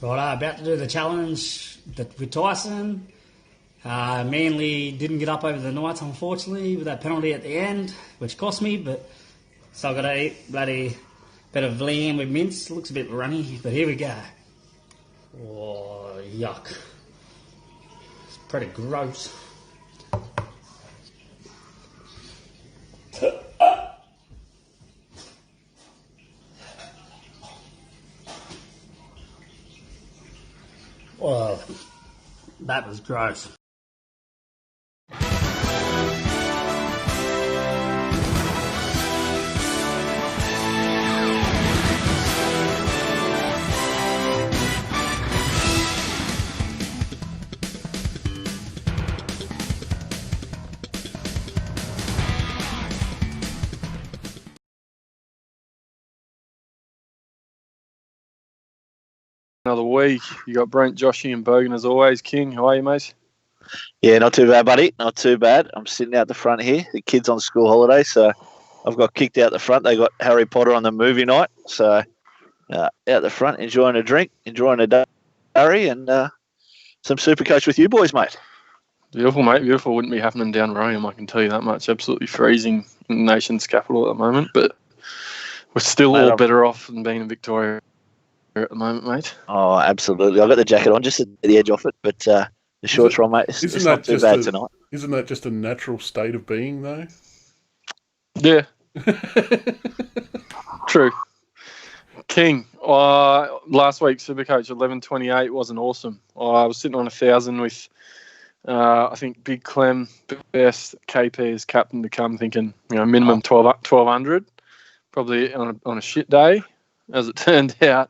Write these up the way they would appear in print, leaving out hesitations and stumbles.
Right, about to do the challenge with Tyson. Manly didn't get up over the Knights, unfortunately, with that penalty at the end, which cost me, but so I've got to eat bloody bit of lamb with mince. Looks a bit runny, but here we go. Oh, yuck. It's pretty gross. Oh, that was gross. Another week. You got Brent, Joshy and Bogan as always. King, how are you, mate? Yeah, not too bad, buddy. Not too bad. I'm sitting out the front here. The kids on school holiday, so I've got kicked out the front. They got Harry Potter on the movie night, so out the front, enjoying a drink, enjoying a curry, and some Supercoach with you boys, mate. Beautiful, mate. Beautiful. Wouldn't be happening down Rome, I can tell you that much. Absolutely freezing in the nation's capital at the moment, but we're still all better off than being in Victoria at the moment, mate. Oh, absolutely. I've got the jacket on just at the edge of it, but the shorts are on, mate. It's not too bad tonight. Isn't that just a natural state of being, though? Yeah. True. King, last week Supercoach 11:28 wasn't awesome. I was sitting on 1,000 with, I think, Big Clem, best KP as captain to come, thinking, minimum 1,200, probably on a shit day. As it turned out,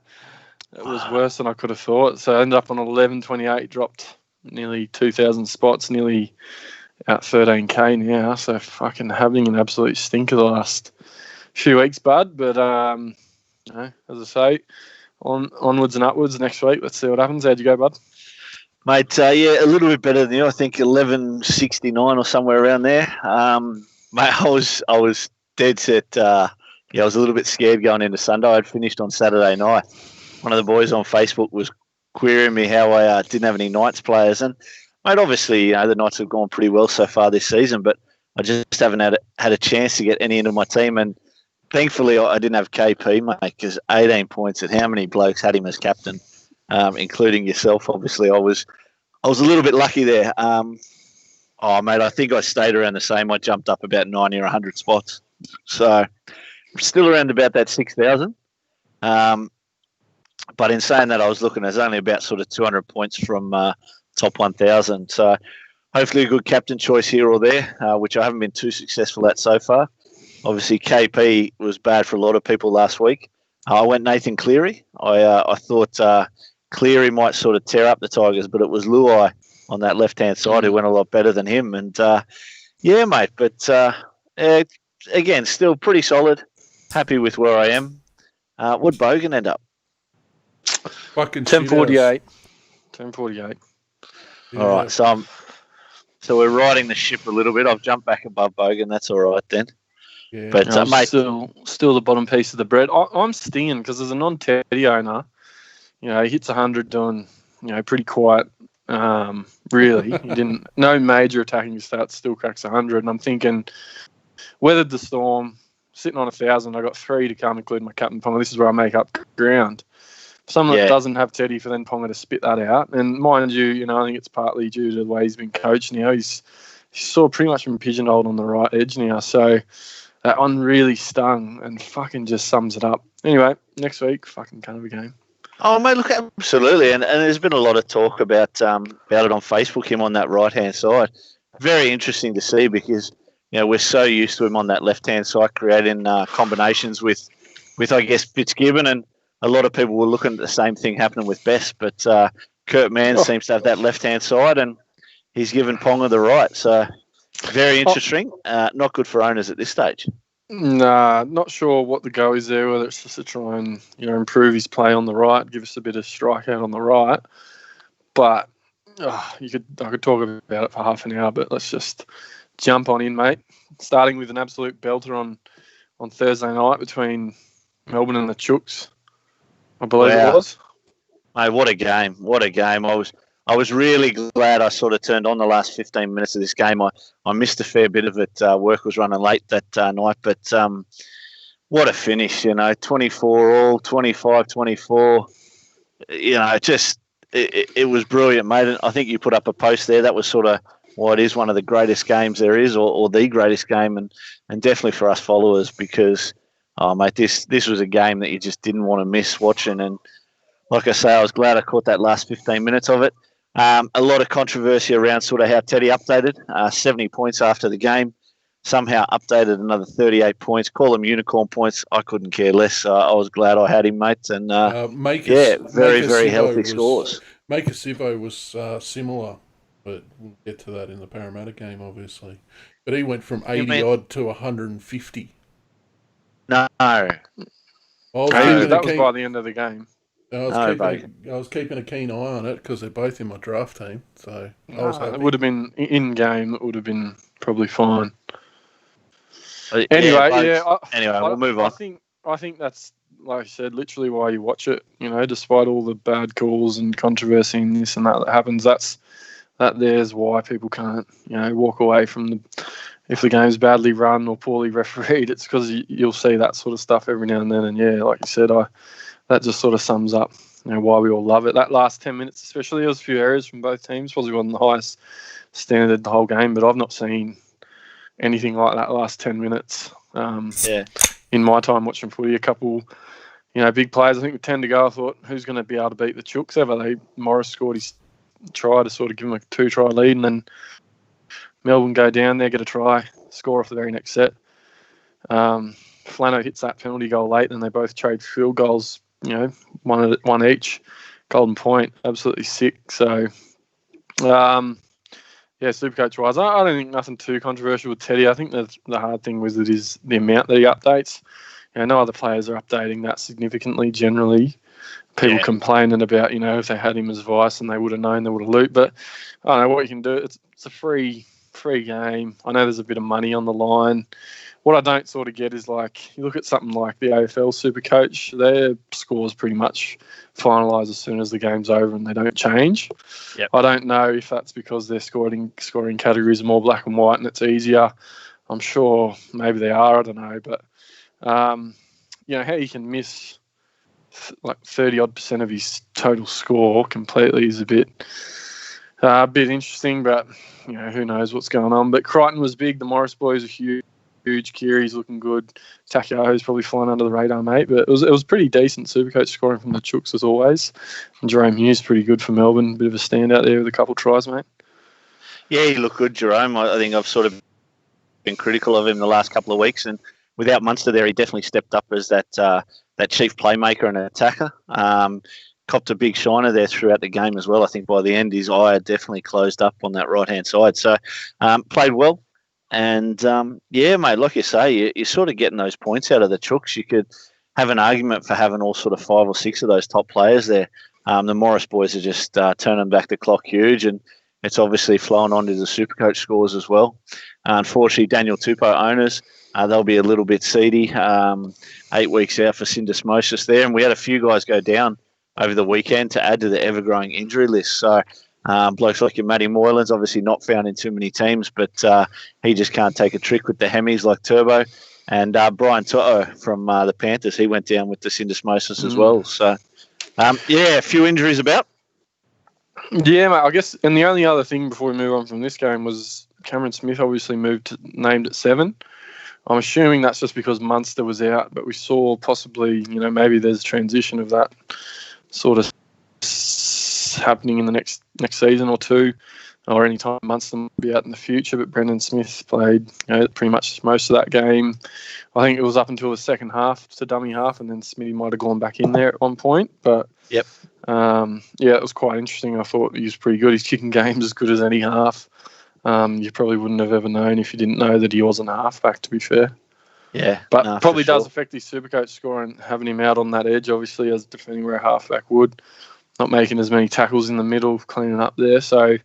it was worse than I could have thought. So I ended up on 11:28, dropped nearly 2,000 spots, nearly out 13k now. So fucking having an absolute stinker the last few weeks, bud. But as I say, onwards and upwards next week. Let's see what happens. How'd you go, bud? Mate, yeah, a little bit better than you. I think 11:69 or somewhere around there. Mate, I was dead set. I was a little bit scared going into Sunday. I'd finished on Saturday night. One of the boys on Facebook was querying me how I didn't have any Knights players. And, mate, obviously, the Knights have gone pretty well so far this season, but I just haven't had a chance to get any into my team. And thankfully, I didn't have KP, mate, because 18 points and how many blokes had him as captain, including yourself, obviously. I was a little bit lucky there. Mate, I think I stayed around the same. I jumped up about 90 or 100 spots. So still around about that 6,000. But in saying that, I was looking, there's only about sort of 200 points from top 1,000. So hopefully a good captain choice here or there, which I haven't been too successful at so far. Obviously, KP was bad for a lot of people last week. I went Nathan Cleary. I thought Cleary might sort of tear up the Tigers, but it was Luai on that left-hand side who went a lot better than him. And, yeah, mate, but again, still pretty solid. Happy with where I am. What'd Bogan end up? Fucking 10:48. 10:48. Yeah. All right, so we're riding the ship a little bit. I've jumped back above Bogan. That's all right then. Yeah. But mate, still the bottom piece of the bread. I'm stinging because as a non-Teddy owner, he hits 100 doing, pretty quiet. Really, he didn't. No major attacking stats. Still cracks 100, and I'm thinking, weathered the storm. Sitting on 1,000, I got 3 to come, including my captain Ponga. This is where I make up ground. Someone that doesn't have Teddy for then Ponga to spit that out. And mind you, I think it's partly due to the way he's been coached now. He's sort of pretty much been pigeonholed on the right edge now. So that one really stung and fucking just sums it up. Anyway, next week, fucking kind of a game. oh mate, look, absolutely. And there's been a lot of talk about it on Facebook, him on that right-hand side. Very interesting to see because we're so used to him on that left-hand side creating combinations with I guess, Fitzgibbon, and a lot of people were looking at the same thing happening with Best, but Kurt Mann seems to have that left-hand side, and he's given Ponga the right. So very interesting. Not good for owners at this stage. Nah, not sure what the go is there, whether it's just to try and improve his play on the right, give us a bit of strikeout on the right. But I could talk about it for half an hour, but let's just jump on in, mate. Starting with an absolute belter on Thursday night between Melbourne and the Chooks, I believe it was. Mate, what a game! What a game! I was really glad I sort of turned on the last 15 minutes of this game. I missed a fair bit of it. Work was running late that night, but what a finish! 24 all, 25-24. It was brilliant, mate. And I think you put up a post there. That was sort of it is one of the greatest games there is, or the greatest game, and definitely for us followers because, mate, this was a game that you just didn't want to miss watching. And like I say, I was glad I caught that last 15 minutes of it. A lot of controversy around sort of how Teddy updated 70 points after the game. Somehow updated another 38 points. Call them unicorn points. I couldn't care less. I was glad I had him, mate. And very healthy scores. Maker Sivo was similar, but we'll get to that in the Parramatta game, obviously. But he went from 80-odd to 150. No. That was by the end of the game. I was keeping a keen eye on it because they're both in my draft team. So I was happy. It would have been in game. It would have been probably fine. Anyway, we'll move on. I think that's, like I said, literally why you watch it. Despite all the bad calls and controversy and this and that happens, there's why people can't, walk away from if the game's badly run or poorly refereed. It's because you'll see that sort of stuff every now and then. And yeah, like you said, that just sort of sums up, why we all love it. That last 10 minutes, especially, there was a few errors from both teams. Probably wasn't the highest standard the whole game, but I've not seen anything like that last 10 minutes. In my time watching footy, a couple, big players. I think with 10 to go, I thought, who's going to be able to beat the Chooks ever? Morris scored his try to sort of give him a 2-try lead, and then Melbourne go down there, get a try, score off the very next set. Flano hits that penalty goal late, and they both trade field goals, one each. Golden point, absolutely sick. So, Supercoach-wise, I don't think nothing too controversial with Teddy. I think the hard thing with it is the amount that he updates. No other players are updating that significantly generally. People complaining about, if they had him as vice and they would have known, they would have looped. But I don't know what you can do. It's a free game. I know there's a bit of money on the line. What I don't sort of get is, you look at something like the AFL Supercoach, their scores pretty much finalise as soon as the game's over and they don't change. Yep. I don't know if that's because their scoring categories are more black and white and it's easier. I'm sure maybe they are, I don't know. But, how you can miss 30-odd% of his total score completely is a bit interesting, but, who knows what's going on. But Crichton was big. The Morris boys are huge. Kiri's looking good. Takiaho's probably flying under the radar, mate. But it was pretty decent. Supercoach scoring from the Chooks as always. And Jerome Hughes pretty good for Melbourne. Bit of a standout there with a couple of tries, mate. Yeah, he looked good, Jerome. I think I've sort of been critical of him the last couple of weeks, and without Munster there, he definitely stepped up as that chief playmaker and attacker. Copped a big shiner there throughout the game as well. I think by the end, his eye had definitely closed up on that right-hand side. So played well. And, mate, like you say, you're sort of getting those points out of the Chooks. You could have an argument for having all sort of 5 or 6 of those top players there. The Morris boys are just turning back the clock huge, and it's obviously flowing on to the Supercoach scores as well. Unfortunately, Daniel Tupou owners, they'll be a little bit seedy. 8 weeks out for syndesmosis there, and we had a few guys go down over the weekend to add to the ever-growing injury list. So blokes like your Matty Moylan's obviously not found in too many teams, but he just can't take a trick with the hemis like Turbo. And Brian Toto from the Panthers, he went down with the syndesmosis as well. So, a few injuries about. Yeah, mate, I guess, and the only other thing before we move on from this game was Cameron Smith obviously named at 7. I'm assuming that's just because Munster was out, but we saw possibly, maybe there's a transition of that sort of happening in the next season or two, or any time Munster will be out in the future. But Brendan Smith played pretty much most of that game. I think it was up until the second half to dummy half, and then Smithy might have gone back in there at one point. But yep, it was quite interesting. I thought he was pretty good. His kicking game's as good as any half. You probably wouldn't have ever known if you didn't know that he wasn't a halfback, to be fair. Yeah, but probably does affect his Supercoach score, and having him out on that edge, obviously, as defending where a halfback would. Not making as many tackles in the middle, cleaning up there. So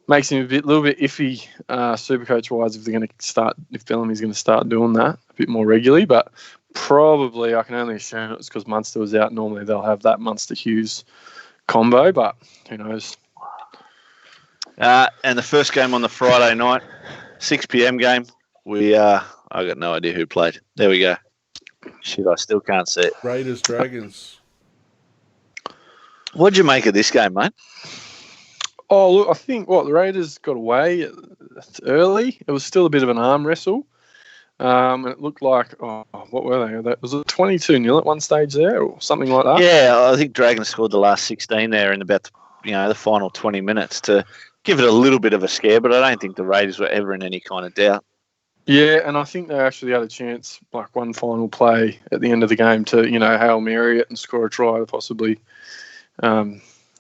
makes him a little bit iffy Supercoach-wise if Bellamy's going to start doing that a bit more regularly. But probably I can only assume it's because Munster was out. Normally they'll have that Munster-Hughes combo, but who knows? And the first game on the Friday night, 6 p.m. game. I got no idea who played. There we go. Shit, I still can't see it. Raiders, Dragons. What'd you make of this game, mate? Oh, look, I think the Raiders got away early. It was still a bit of an arm wrestle. And it looked like, what were they? Was it 22-0 at one stage there or something like that? Yeah, I think Dragons scored the last 16 there in about the final 20 minutes to give it a little bit of a scare, but I don't think the Raiders were ever in any kind of doubt. Yeah, and I think they actually had a chance, like one final play at the end of the game to, Hail Mary it and score a try to possibly,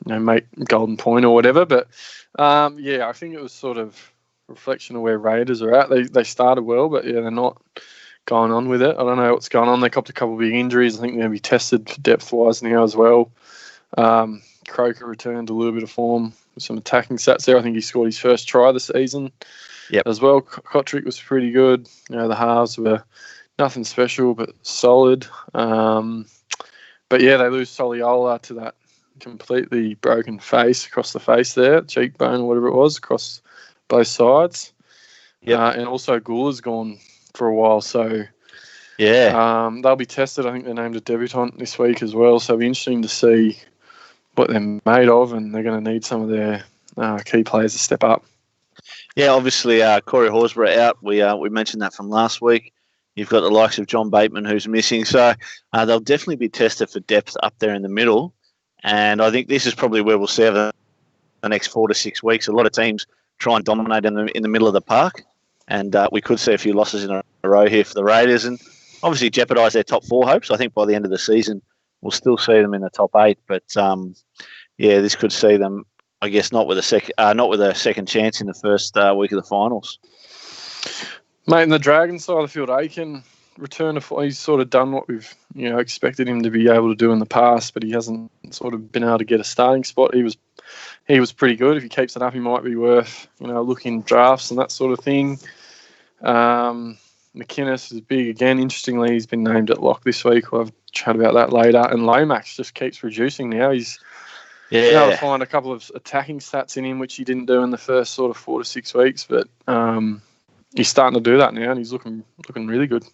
make golden point or whatever. But, I think it was sort of a reflection of where Raiders are at. They started well, but, they're not going on with it. I don't know what's going on. They copped a couple of big injuries. I think they're going to be tested depth-wise now as well. Croker returned a little bit of form with some attacking stats there. I think he scored his first try this season. Yep. As well. Kotrick was pretty good. The halves were nothing special but solid. But they lose Soliola to that completely broken face across the face there, cheekbone or whatever it was, across both sides. Yeah. And also Gula's gone for a while, so they'll be tested. I think they're named a debutant this week as well, so it'll be interesting to see what they're made of, and they're going to need some of their key players to step up. Yeah, obviously Corey Horsburgh out. We mentioned that from last week. You've got the likes of John Bateman who's missing. So they'll definitely be tested for depth up there in the middle. And I think this is probably where we'll see over the next 4 to 6 weeks. A lot of teams try and dominate in the middle of the park. And we could see a few losses in a row here for the Raiders and obviously jeopardise their top 4 hopes. I think by the end of the season, we'll still see them in the top 8. But, this could see them, I guess, not with a second chance in the first week of the finals. Mate, in the Dragons side of the field, Aiken return to he's sort of done what we've expected him to be able to do in the past, but he hasn't sort of been able to get a starting spot. He was pretty good. If he keeps it up, he might be worth looking drafts and that sort of thing. McInnes is big again. Interestingly, he's been named at lock this week. We'll have a chat about that later. And Lomax just keeps reducing now. He's able to find a couple of attacking stats in him, which he didn't do in the first sort of 4 to 6 weeks, but he's starting to do that now, and he's looking really good.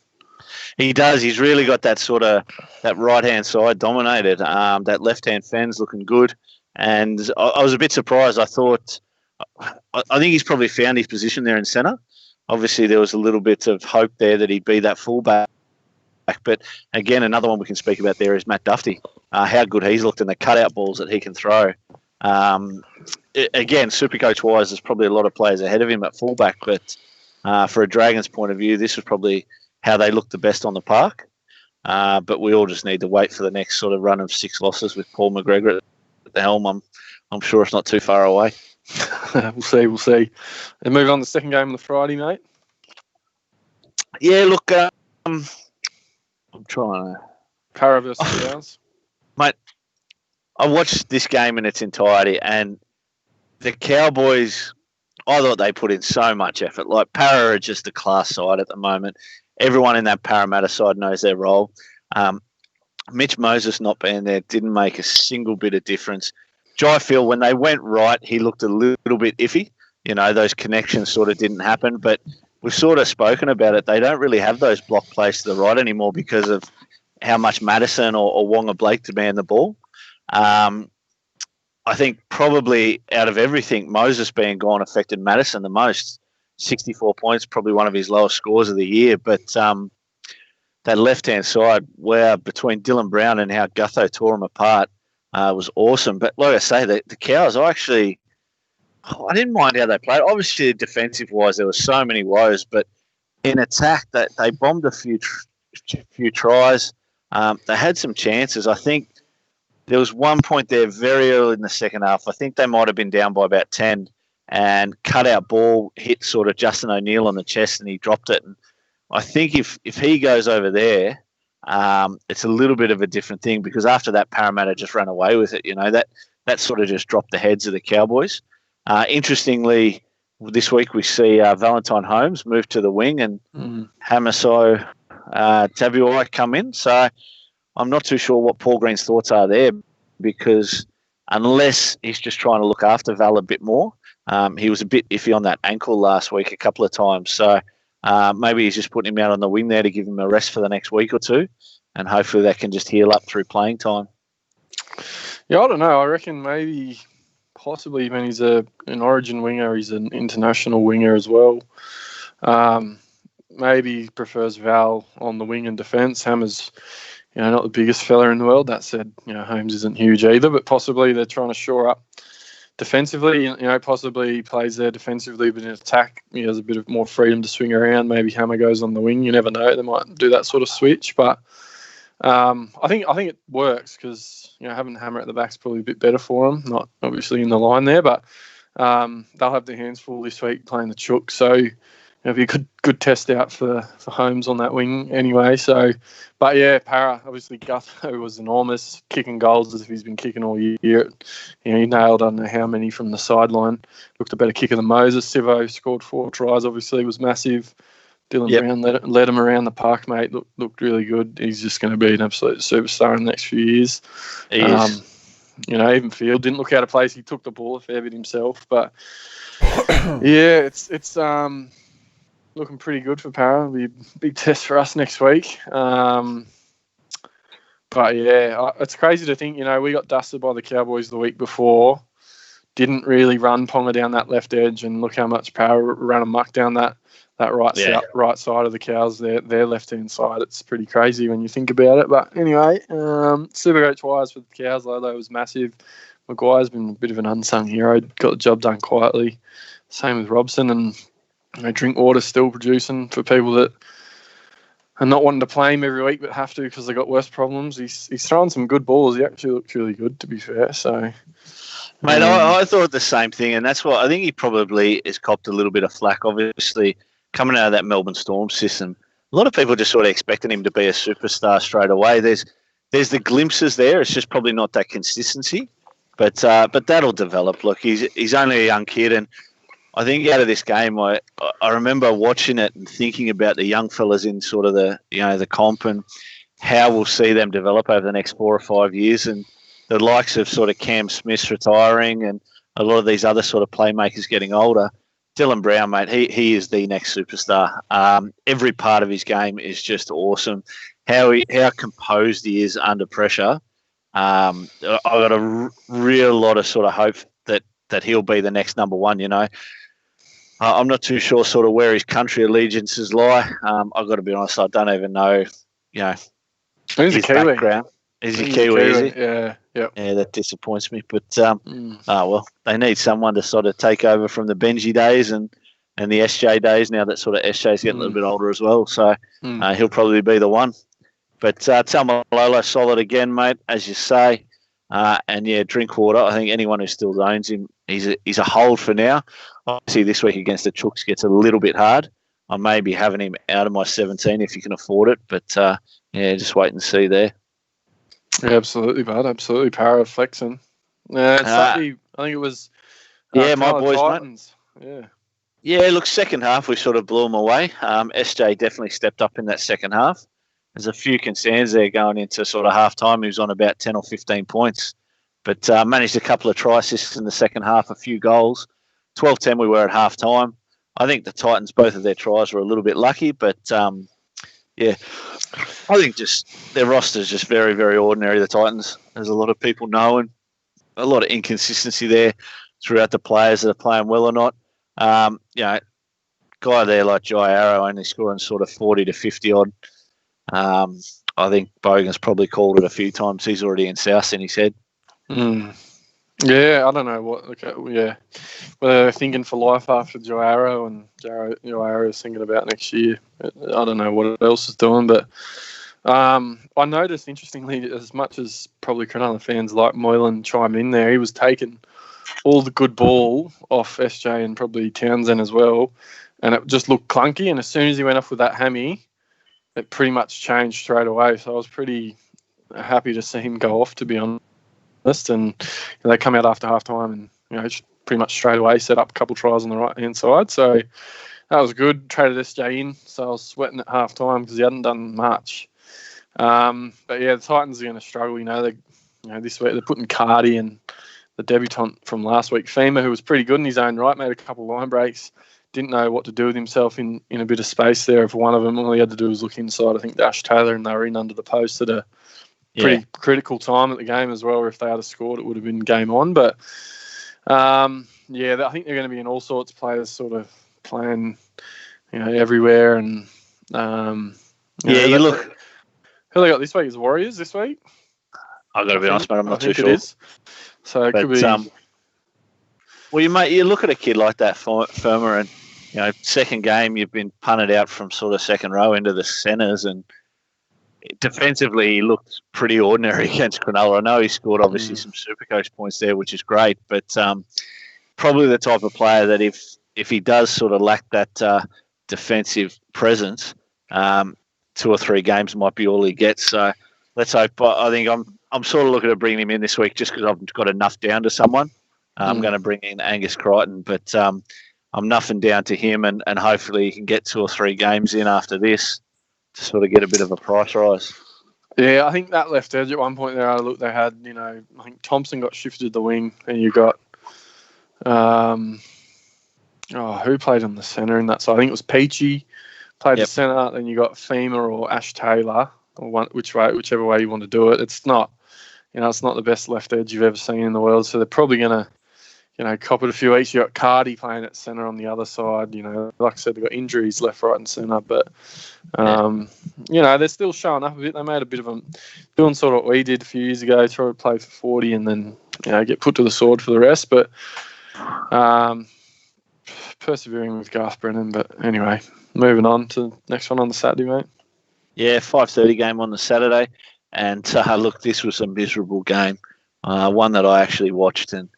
He does. He's really got that sort of that right-hand side dominated. That left-hand fen's looking good. And I was a bit surprised. I think he's probably found his position there in centre. Obviously, there was a little bit of hope there that he'd be that fullback. But, again, another one we can speak about there is Matt Duffy. How good he's looked and the cutout balls that he can throw. Again, Supercoach-wise, there's probably a lot of players ahead of him at fullback. But for a Dragons point of view, this was probably how they looked the best on the park. But we all just need to wait for the next sort of run of 6 losses with Paul McGregor at the helm. I'm sure it's not too far away. We'll see. And move on to the second game on the Friday, mate. Yeah, look, I'm trying to... Para versus Eels. Mate, I watched this game in its entirety, and the Cowboys, I thought they put in so much effort. Like, Para are just a class side at the moment. Everyone in that Parramatta side knows their role. Mitch Moses not being there didn't make a single bit of difference. Jai Phil, when they went right, he looked a little bit iffy. Those connections sort of didn't happen, but we've sort of spoken about it. They don't really have those block plays to the right anymore because of how much Madison or Wonga Blake demand the ball. I think probably out of everything, Moses being gone affected Madison the most. 64 points, probably one of his lowest scores of the year. But that left-hand side, between Dylan Brown and how Gutho tore him apart, was awesome. But like I say, the Cows, I didn't mind how they played. Obviously, defensive-wise, there were so many woes. But in attack, they bombed a few tries. They had some chances. I think there was one point there very early in the second half. I think they might have been down by about 10, and cut-out ball hit sort of Justin O'Neill on the chest, and he dropped it. And I think if he goes over there, it's a little bit of a different thing because after that, Parramatta just ran away with it. That sort of just dropped the heads of the Cowboys. Interestingly, this week we see Valentine Holmes move to the wing and Hamiso Tabuai come in. So I'm not too sure what Paul Green's thoughts are there because unless he's just trying to look after Val a bit more. He was a bit iffy on that ankle last week a couple of times. So maybe he's just putting him out on the wing there to give him a rest for the next week or two. And hopefully that can just heal up through playing time. Yeah, I don't know. I reckon possibly when he's an origin winger, he's an international winger as well. Maybe he prefers Val on the wing and defence. Hammer's, not the biggest fella in the world. That said, Holmes isn't huge either, but possibly they're trying to shore up defensively. Possibly he plays there defensively, but in attack, he has a bit of more freedom to swing around. Maybe Hammer goes on the wing. You never know. They might do that sort of switch, but I think it works because having Hammer at the back is probably a bit better for them. Not obviously in the line there, but they'll have their hands full this week playing the Chook. So it'll be a good test out for Holmes on that wing anyway. So, but yeah, Para, obviously Gutho was enormous, kicking goals as if he's been kicking all year. He nailed I don't know how many from the sideline. Looked a better kicker than Moses. Sivo scored 4 tries, obviously, was massive. Dylan Brown led him around the park, mate. Looked really good. He's just going to be an absolute superstar in the next few years. He is. Even Field didn't look out of place. He took the ball a fair bit himself, but yeah, it's looking pretty good for Para. It'll be a big test for us next week. But yeah, it's crazy to think, we got dusted by the Cowboys the week before. Didn't really run Ponga down that left edge, and look how much Para ran amok down that right side of the Cows, their left-hand side. It's pretty crazy when you think about it. But anyway, Supercoach-wise for the Cows, though, was massive. Maguire's been a bit of an unsung hero. Got the job done quietly. Same with Robson, and Drinkwater's still producing for people that are not wanting to play him every week but have to because they've got worse problems. He's throwing some good balls. He actually looked really good, to be fair. So, mate, I thought the same thing, and that's why I think he probably has copped a little bit of flack, obviously, coming out of that Melbourne Storm system. A lot of people just sort of expected him to be a superstar straight away. There's the glimpses there. It's just probably not that consistency, but that'll develop. Look, he's only a young kid, and I think out of this game, I remember watching it and thinking about the young fellas in sort of the comp and how we'll see them develop over the next 4 or 5 years, and the likes of sort of Cam Smith retiring and a lot of these other sort of playmakers getting older. Dylan Brown, mate, he is the next superstar. Every part of his game is just awesome. How composed he is under pressure. I've got a real lot of sort of hope that he'll be the next number one. I'm not too sure sort of where his country allegiances lie. I've got to be honest, I don't even know, He's his a Kiwi. background. Is he Kiwi, is he? Yeah. Yeah, that disappoints me. But, they need someone to sort of take over from the Benji days and the SJ days now that sort of SJ's getting a little bit older as well. So he'll probably be the one. But Taumalolo, solid again, mate, as you say. And, yeah, Drinkwater, I think anyone who still owns him, he's a hold for now. Obviously, this week against the Chooks gets a little bit hard. I may be having him out of my 17 if you can afford it. But, just wait and see there. Yeah, absolutely, bud. Absolutely. Para flexing. Slightly, I think it was my boys, Titans. Mate. Yeah, look, second half, we sort of blew them away. SJ definitely stepped up in that second half. There's a few concerns there going into sort of half-time. He was on about 10 or 15 points, but managed a couple of try assists in the second half, a few goals. 12-10 we were at half-time. I think the Titans, both of their tries were a little bit lucky, but, I think just their roster's just very, very ordinary, the Titans. There's a lot of people knowing, a lot of inconsistency there throughout the players that are playing well or not. Guy there like Jai Arrow only scoring sort of 40 to 50 odd. I think Bogan's probably called it a few times. He's already in South in his head. Yeah, I don't know what. Whether they're thinking for life after Joe Arrow and Joe Arrow is thinking about next year. I don't know what else is doing, but I noticed interestingly, as much as probably Cronulla fans like Moylan chime in there, he was taking all the good ball off SJ and probably Townsend as well, and it just looked clunky. And as soon as he went off with that hammy, it pretty much changed straight away. So I was pretty happy to see him go off, to be honest. And they come out after half time and just pretty much straight away set up a couple tries on the right hand side. So that was good. Traded SJ in, so I was sweating at half time because he hadn't done much. But yeah, the Titans are going to struggle. This week they're putting Cardi and the debutant from last week, Fema, who was pretty good in his own right, made a couple of line breaks, didn't know what to do with himself in a bit of space there. For one of them, all he had to do was look inside, I think, Dash Taylor, and they were in under the post at a pretty critical time at the game as well, or if they had scored, it would have been game on. But, I think they're going to be in all sorts of players sort of playing, everywhere. And, you look... Who they got this week is Warriors this week? I've got to be honest, mate, I'm not too sure. It is. So it could be... you look at a kid like that, Firma, and, second game, you've been punted out from sort of second row into the centres, and defensively, he looked pretty ordinary against Cronulla. I know he scored, obviously, some Supercoach points there, which is great, but probably the type of player that if he does sort of lack that defensive presence, 2 or 3 games might be all he gets. So let's hope. I think I'm sort of looking at bringing him in this week just because I've got enough down to someone. I'm going to bring in Angus Crichton, but I'm nothing down to him, and hopefully he can get 2 or 3 games in after this to sort of get a bit of a price rise. Yeah, I think that left edge at one point there, they had, I think Thompson got shifted to the wing, and you got, who played on the centre in that side? I think it was Peachy played the centre, then you got Fema or Ash Taylor, or whichever way you want to do it. It's not, it's not the best left edge you've ever seen in the world, so they're probably going to, cop it a few weeks. You got Cardi playing at centre on the other side. Like I said, they've got injuries left, right, and centre. But they're still showing up a bit. They made a bit of them doing sort of what we did a few years ago, try to play for 40 and then get put to the sword for the rest. But persevering with Garth Brennan. But anyway, moving on to the next one on the Saturday, mate. Yeah, 5:30 game on the Saturday, and look, this was a miserable game. One that I actually watched, and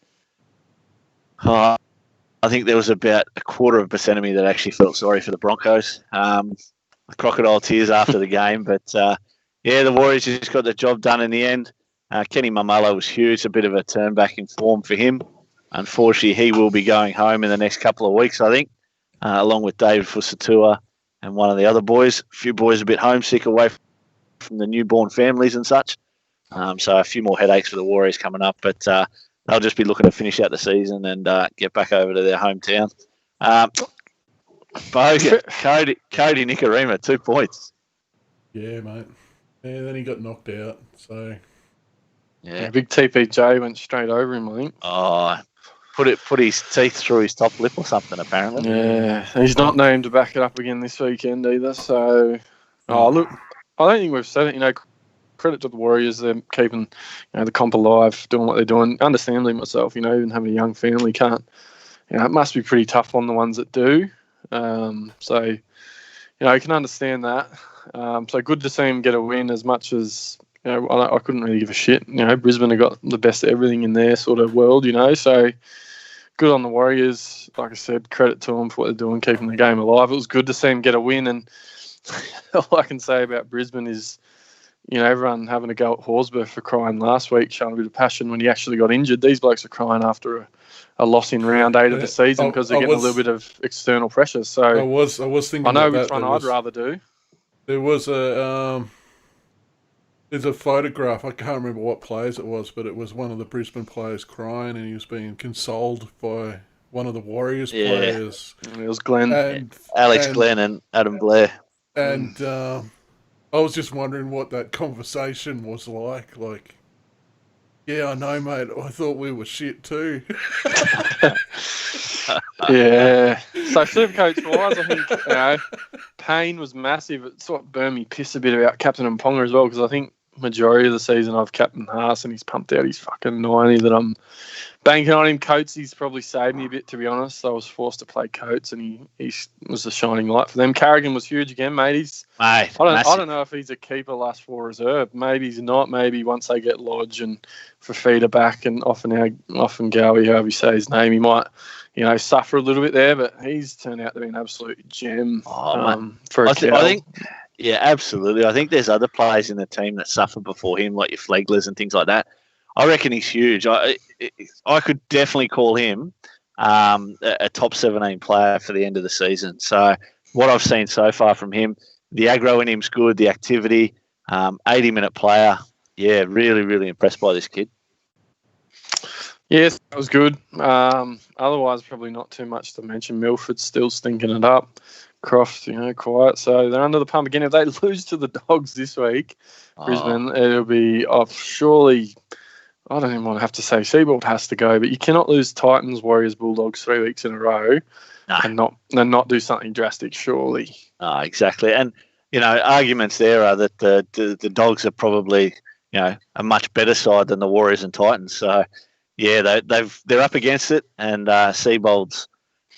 I think there was about 0.25% of me that actually felt sorry for the Broncos. Crocodile tears after the game. But, the Warriors just got the job done in the end. Kenny Mamalo was huge, a bit of a turn back in form for him. Unfortunately, he will be going home in the next couple of weeks, I think, along with David Fusatua and one of the other boys. A few boys a bit homesick away from the newborn families and such. So a few more headaches for the Warriors coming up. But they'll just be looking to finish out the season and get back over to their hometown. Bogan, Cody Nicarima, 2 points. Yeah, mate. Yeah, then he got knocked out. So yeah, big TPJ went straight over him, I think. Oh, put his teeth through his top lip or something, apparently. Yeah, he's not named to back it up again this weekend either. So, look, I don't think we've said it. Credit to the Warriors, they're keeping the comp alive, doing what they're doing. Understandably myself, even having a young family can't. It must be pretty tough on the ones that do. So, I can understand that. So good to see him get a win as much as, I couldn't really give a shit. Brisbane have got the best of everything in their sort of world, So good on the Warriors. Like I said, credit to them for what they're doing, keeping the game alive. It was good to see him get a win. And all I can say about Brisbane is, everyone having a go at Horsburgh for crying last week, showing a bit of passion when he actually got injured. These blokes are crying after a loss in round 8 of the season because they're getting a little bit of external pressure. So I was thinking. I know about which one I'd rather do. There was there's a photograph. I can't remember what players it was, but it was one of the Brisbane players crying, and he was being consoled by one of the Warriors players. And it was Glenn, Alex Glenn, and Adam Blair. And I was just wondering what that conversation was like. Like, yeah, I know, mate. I thought we were shit too. Yeah. So Supercoach-wise, I think pain was massive. It sort of burned me piss a bit about Captain and Ponga as well, because I think majority of the season I've captained Haas and he's pumped out his fucking 90 that I'm banking on him. Coates, he's probably saved me a bit, to be honest. I was forced to play Coates and he was a shining light for them. Carrigan was huge again, mate. I don't know if he's a keeper last 4 reserve. Maybe he's not. Maybe once they get Lodge and Fafita back and often Gowie, however you say his name, he might suffer a little bit there, but he's turned out to be an absolute gem for a I think, yeah, absolutely. I think there's other players in the team that suffer before him, like your Fleglers and things like that. I reckon he's huge. I could definitely call him a top 17 player for the end of the season. So what I've seen so far from him, the aggro in him's good, the activity, 80-minute player. Yeah, really, really impressed by this kid. Yes, that was good. Otherwise, probably not too much to mention. Milford's still stinking it up. Croft, quiet. So they're under the pump again. If they lose to the Dogs this week, Brisbane, it'll be surely. I don't even want to have to say Seabold has to go, but you cannot lose Titans, Warriors, Bulldogs 3 weeks in a row and not do something drastic. Surely. Exactly, and arguments there are that the Dogs are probably a much better side than the Warriors and Titans. So. Yeah, they're up against it, and Seabold's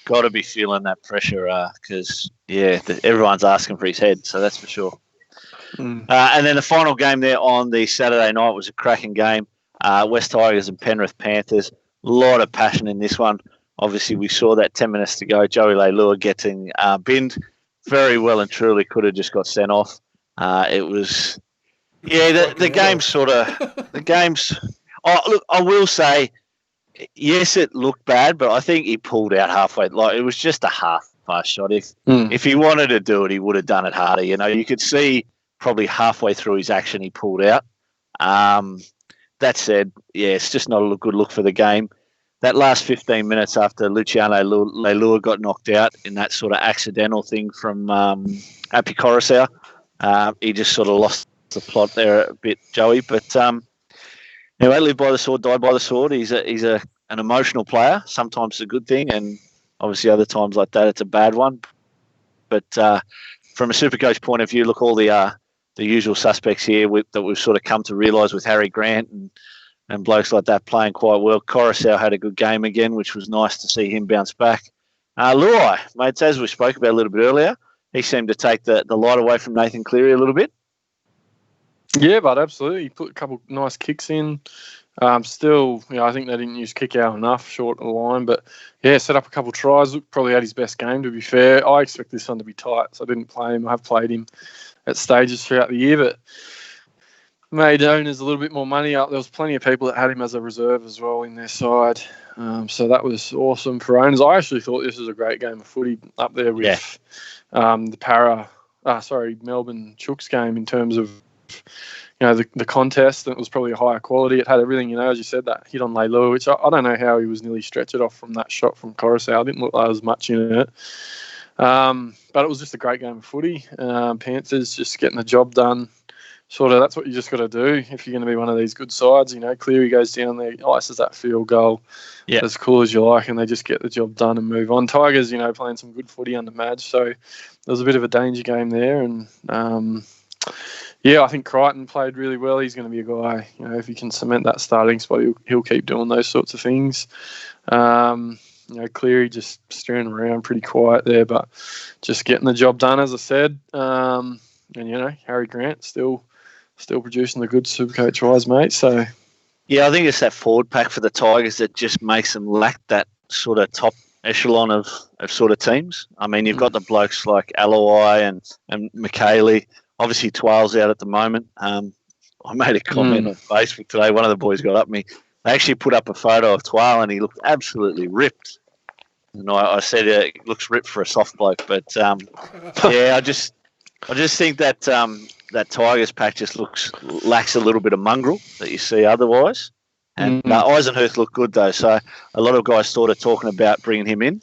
got to be feeling that pressure because everyone's asking for his head, so that's for sure. And then the final game there on the Saturday night was a cracking game. West Tigers and Penrith Panthers. A lot of passion in this one. Obviously, we saw that 10 minutes to go. Joey Leilua getting binned very well and truly could have just got sent off. It was, the game's. Oh, look, I will say, yes, it looked bad, but I think he pulled out halfway. Like it was just a half-pass shot. If he wanted to do it, he would have done it harder. You could see probably halfway through his action he pulled out. That said, it's just not a good look for the game. That last 15 minutes after Luciano Leilua got knocked out in that sort of accidental thing from Api Coruscant, he just sort of lost the plot there a bit, Joey. But live by the sword, die by the sword. He's an emotional player. Sometimes it's a good thing, and obviously other times like that it's a bad one. But from a Supercoach point of view, look, all the usual suspects here that we've sort of come to realise with Harry Grant and blokes like that playing quite well. Coruscant had a good game again, which was nice to see him bounce back. Luai, mates, as we spoke about a little bit earlier, he seemed to take the light away from Nathan Cleary a little bit. Yeah, but absolutely. He put a couple nice kicks in. Still, I think they didn't use kick out enough short of the line. But, set up a couple of tries. Probably had his best game, to be fair. I expect this one to be tight, so I didn't play him. I have played him at stages throughout the year, but made owners a little bit more money up. There was plenty of people that had him as a reserve as well in their side. So that was awesome for owners. I actually thought this was a great game of footy up there with the Melbourne Chooks game in terms of the contest. It was probably a higher quality. It had everything, as you said, that hit on Leilua, which I don't know how he was nearly stretched off from that shot from Coruscant. I didn't look like there was much in it. But it was just a great game of footy. Panthers just getting the job done. Sort of, that's what you just got to do if you're going to be one of these good sides. Cleary goes down there, ices that field goal as cool as you like, and they just get the job done and move on. Tigers, playing some good footy under Madge, so there was a bit of a danger game there. And, I think Crichton played really well. He's going to be a guy, if he can cement that starting spot, he'll keep doing those sorts of things. Cleary just steering around pretty quiet there, but just getting the job done, as I said. And, Harry Grant still producing the good Supercoach-wise, mate. So, I think it's that forward pack for the Tigers that just makes them lack that sort of top echelon of sort of teams. I mean, you've got the blokes like Alawai and McKaylee. Obviously, Twale's out at the moment. I made a comment on Facebook today. One of the boys got up me. They actually put up a photo of Twale and he looked absolutely ripped. And I said he looks ripped for a soft bloke. But, I just think that that Tigers pack just lacks a little bit of mongrel that you see otherwise. And Eisenhuth looked good, though. So a lot of guys started talking about bringing him in.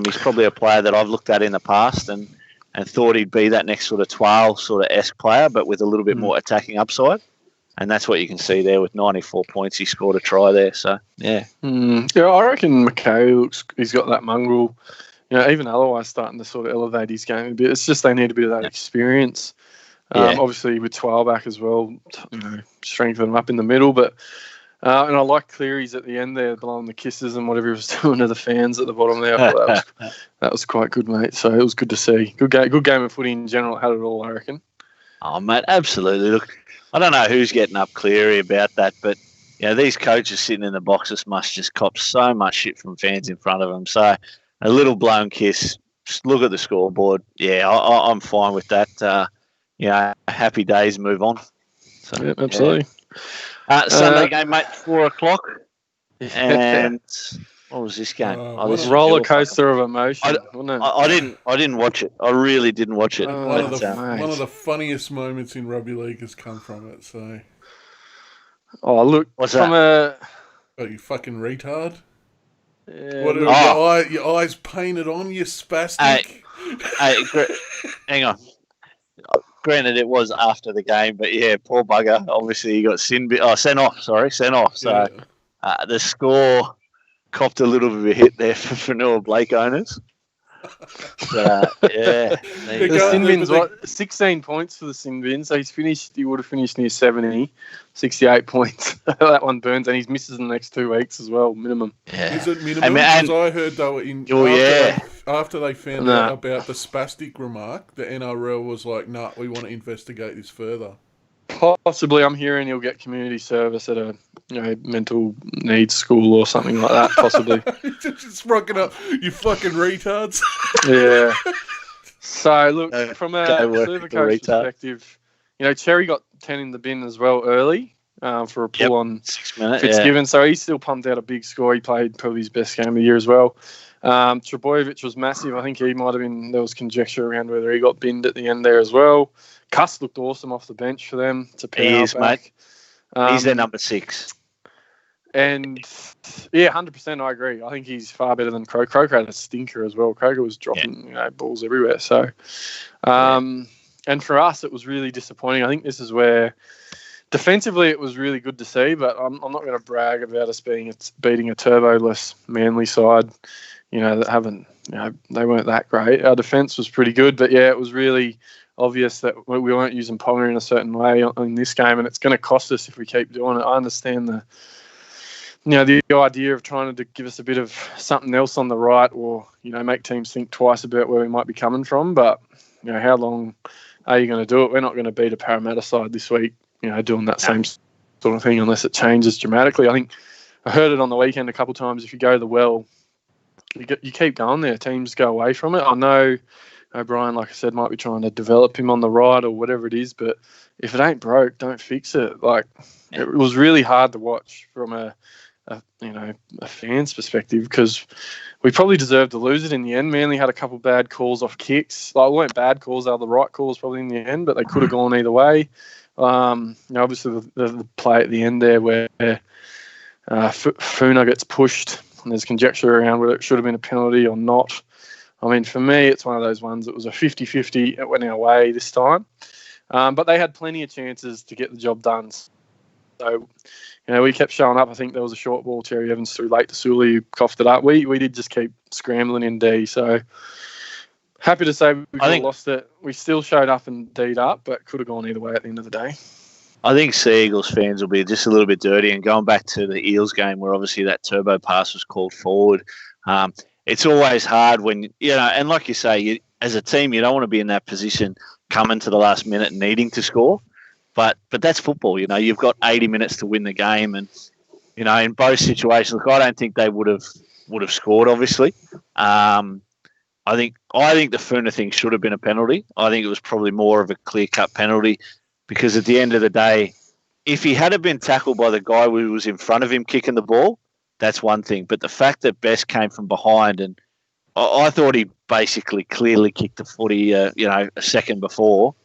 He's probably a player that I've looked at in the past and thought he'd be that next sort of Twale sort of esque player, but with a little bit more attacking upside. And that's what you can see there with 94 points. He scored a try there. So, yeah. I reckon McKay he's got that mongrel. Even otherwise starting to sort of elevate his game a bit. It's just they need a bit of that experience. Obviously with Twale back as well, strengthen them up in the middle. But and I like Cleary's at the end there, blowing the kisses and whatever he was doing to the fans at the bottom there. I thought that was quite good, mate. So it was good to see. Good game of footy in general. Had it all, I reckon. Oh, mate, absolutely. Look, I don't know who's getting up Cleary about that, but these coaches sitting in the boxes must just cop so much shit from fans in front of them. So a little blown kiss, just look at the scoreboard. I'm fine with that. Happy days, move on. So, absolutely. Sunday game, mate, 4:00. And what was this game? This roller coaster of emotion. I didn't watch it. I really didn't watch it. One of the funniest moments in rugby league has come from it. So, look, what's that? Oh, you fucking retard. Yeah, What are your eyes painted on, you spastic? Hang on. Granted, it was after the game, but yeah, poor bugger. Obviously, he got sent off. Sent off. So the score copped a little bit of a hit there for Fanua Blake owners. But, yeah. The Sin Bin's 16 points for the Sin Bin, so he would have finished near 70, 68 points. That one burns, and he's misses in the next 2 weeks as well, minimum. Yeah. Is it minimum? Because I heard they were after they found out about the spastic remark, the NRL was like, nah, we want to investigate this further. Possibly, I'm hearing he'll get community service at a mental needs school or something like that. Possibly. Just rocking up, you fucking retards. Yeah. So look, from a Supercoach perspective, Cherry got 10 in the bin as well early for a pull on 6 minutes. Fitzgibbon. So he still pumped out a big score. He played probably his best game of the year as well. Trebojevic was massive. I think he might have been. There was conjecture around whether he got binned at the end there as well. Cuss looked awesome off the bench for them. He is, mate. He's their number 6. And, 100% I agree. I think he's far better than Croker. Croker had a stinker as well. Croker was dropping balls everywhere. So, and for us, it was really disappointing. I think this is where defensively it was really good to see, but I'm not going to brag about us beating a turbo-less Manly side, that haven't, they weren't that great. Our defence was pretty good, but, it was really obvious that we weren't using Ponga in a certain way in this game, and it's going to cost us if we keep doing it. I understand the idea of trying to give us a bit of something else on the right, or make teams think twice about where we might be coming from. But how long are you going to do it? We're not going to beat a Parramatta side this week, doing that same sort of thing unless it changes dramatically. I think I heard it on the weekend a couple of times. If you go to the well, you keep going there. Teams go away from it. I know O'Brien, like I said, might be trying to develop him on the right or whatever it is, but if it ain't broke, don't fix it. It was really hard to watch from a fan's perspective, because we probably deserved to lose it in the end. Manly had a couple bad calls off kicks. It weren't bad calls, they were the right calls probably in the end, but they could have gone either way. Obviously the play at the end there where Funa gets pushed, and there's conjecture around whether it should have been a penalty or not. I mean, for me, it's one of those ones that was a 50-50. It went our way this time. But they had plenty of chances to get the job done. So, we kept showing up. I think there was a short ball. Terry Evans threw late to Sully, who coughed it up. We did just keep scrambling in D. So, happy to say we could have lost it. We still showed up and D'd up, but could have gone either way at the end of the day. I think Sea Eagles fans will be just a little bit dirty. And going back to the Eels game, where obviously that turbo pass was called forward, it's always hard when, and like you say, as a team, you don't want to be in that position coming to the last minute needing to score. But that's football, You've got 80 minutes to win the game, and in both situations, I don't think they would have scored. Obviously, I think the Funa thing should have been a penalty. I think it was probably more of a clear-cut penalty, because at the end of the day, if he had been tackled by the guy who was in front of him kicking the ball, that's one thing. But the fact that Best came from behind, and I thought he basically clearly kicked the footy, a second before.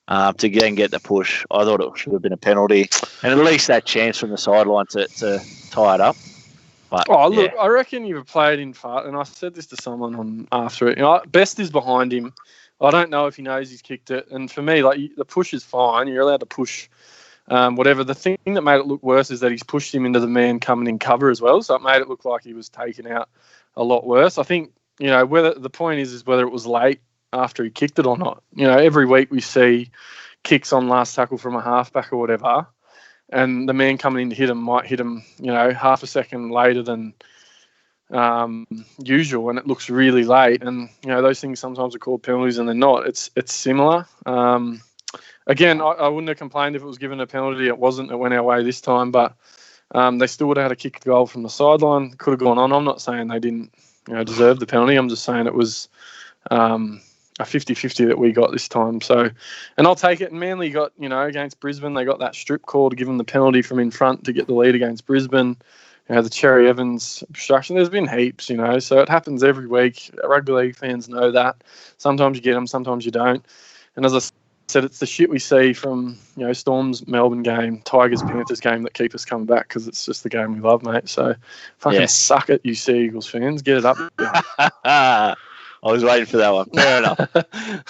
To get the push, I thought it should have been a penalty, and at least that chance from the sideline to tie it up. But, I reckon you've played in far, and I said this to someone on after it. Best is behind him. I don't know if he knows he's kicked it, and for me, the push is fine. You're allowed to push, whatever. The thing that made it look worse is that he's pushed him into the man coming in cover as well, so it made it look like he was taken out a lot worse. I think whether the point is whether it was late after he kicked it or not. Every week we see kicks on last tackle from a halfback or whatever, and the man coming in to hit him might hit him, half a second later than usual, and it looks really late. And those things sometimes are called penalties, and they're not. It's similar. Again, I wouldn't have complained if it was given a penalty. It wasn't. It went our way this time, but they still would have had a kick goal from the sideline. Could have gone on. I'm not saying they didn't deserve the penalty. I'm just saying it was a 50-50 that we got this time. So, and I'll take it. And Manly got, against Brisbane, they got that strip call to give them the penalty from in front to get the lead against Brisbane. The Cherry Evans obstruction. There's been heaps, so it happens every week. Rugby league fans know that. Sometimes you get them, sometimes you don't. And as I said, it's the shit we see from, Storm's Melbourne game, Tigers Panthers game that keep us coming back, because it's just the game we love, mate. So fucking suck it, you Sea Eagles fans. Get it up. I was waiting for that one. Fair enough.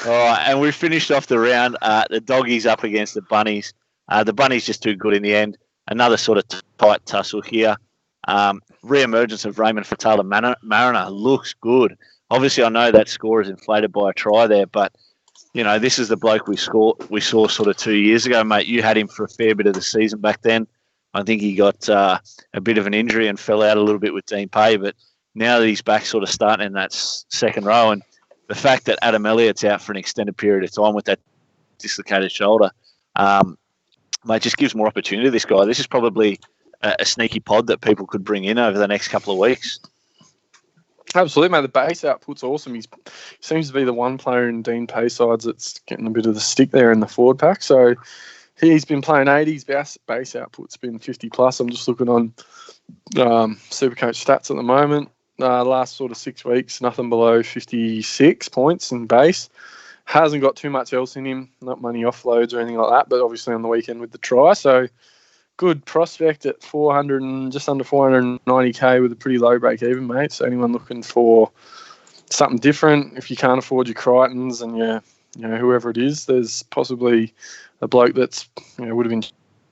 All right, and we finished off the round. The Doggies up against the Bunnies. The Bunnies just too good in the end. Another sort of tight tussle here. Re-emergence of Raymond Fatala-Mariner looks good. Obviously, I know that score is inflated by a try there, but this is the bloke we saw sort of 2 years ago, mate. You had him for a fair bit of the season back then. I think he got a bit of an injury and fell out a little bit with Dean Pay, but now that he's back sort of starting in that second row, and the fact that Adam Elliott's out for an extended period of time with that dislocated shoulder, mate, just gives more opportunity to this guy. This is probably a sneaky pod that people could bring in over the next couple of weeks. Absolutely, mate. The base output's awesome. He seems to be the one player in Dean Pay sides that's getting a bit of the stick there in the forward pack. So he's been playing 80s. Base output's been 50+. I'm just looking on Supercoach stats at the moment. Last sort of 6 weeks, nothing below 56 points in base. Hasn't got too much else in him, not many offloads or anything like that, but obviously on the weekend with the try. So good prospect at 400 and just under 490k with a pretty low break even, mate. So anyone looking for something different, if you can't afford your Crichtons and your whoever it is, there's possibly a bloke that's would have been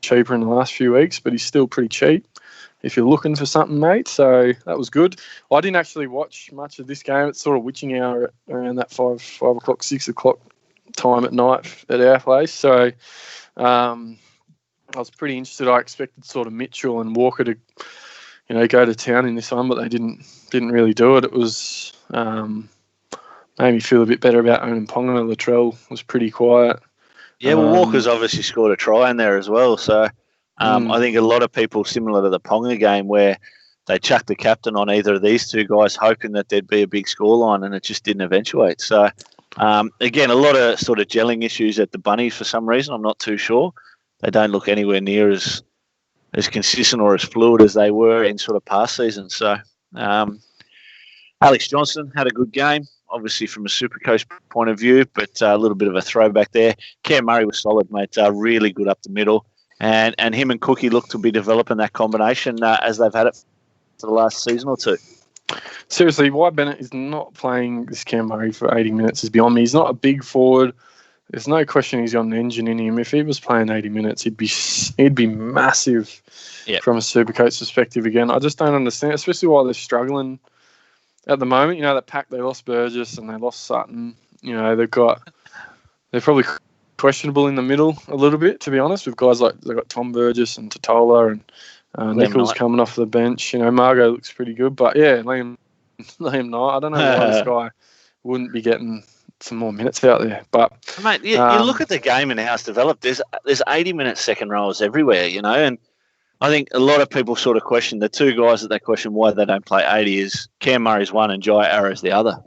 cheaper in the last few weeks, but he's still pretty cheap if you're looking for something, mate. So that was good. I didn't actually watch much of this game. It's sort of witching hour around that 5 o'clock, 6 o'clock time at night at our place. So I was pretty interested. I expected sort of Mitchell and Walker to, go to town in this one, but they didn't really do it. It was made me feel a bit better about owning Ponga. Latrell was pretty quiet. Yeah, well, Walker's obviously scored a try in there as well. So I think a lot of people, similar to the Ponga game, where they chucked the captain on either of these two guys, hoping that there'd be a big scoreline, and it just didn't eventuate. So again, a lot of sort of gelling issues at the Bunnies for some reason. I'm not too sure. They don't look anywhere near as consistent or as fluid as they were in sort of past seasons. So Alex Johnson had a good game, obviously from a Supercoach point of view, but a little bit of a throwback there. Cam Murray was solid, mate, really good up the middle. And him and Cookie look to be developing that combination as they've had it for the last season or two. Seriously, why Bennett is not playing this Cam Murray for 80 minutes is beyond me. He's not a big forward. There's no question he's got an engine in him. If he was playing 80 minutes, he'd be massive from a Supercoach perspective again. I just don't understand, especially while they're struggling at the moment. That pack, they lost Burgess and they lost Sutton. They're probably questionable in the middle a little bit, to be honest, with guys like they've got Tom Burgess and Totola and Nichols coming off the bench. Margot looks pretty good, but Liam Knight, I don't know why this guy wouldn't be getting some more minutes out there. But mate, you look at the game and how it's developed. There's 80-minute second rows everywhere, and I think a lot of people sort of question the two guys that they question why they don't play 80 is Cam Murray's one and Jai Arrow's the other.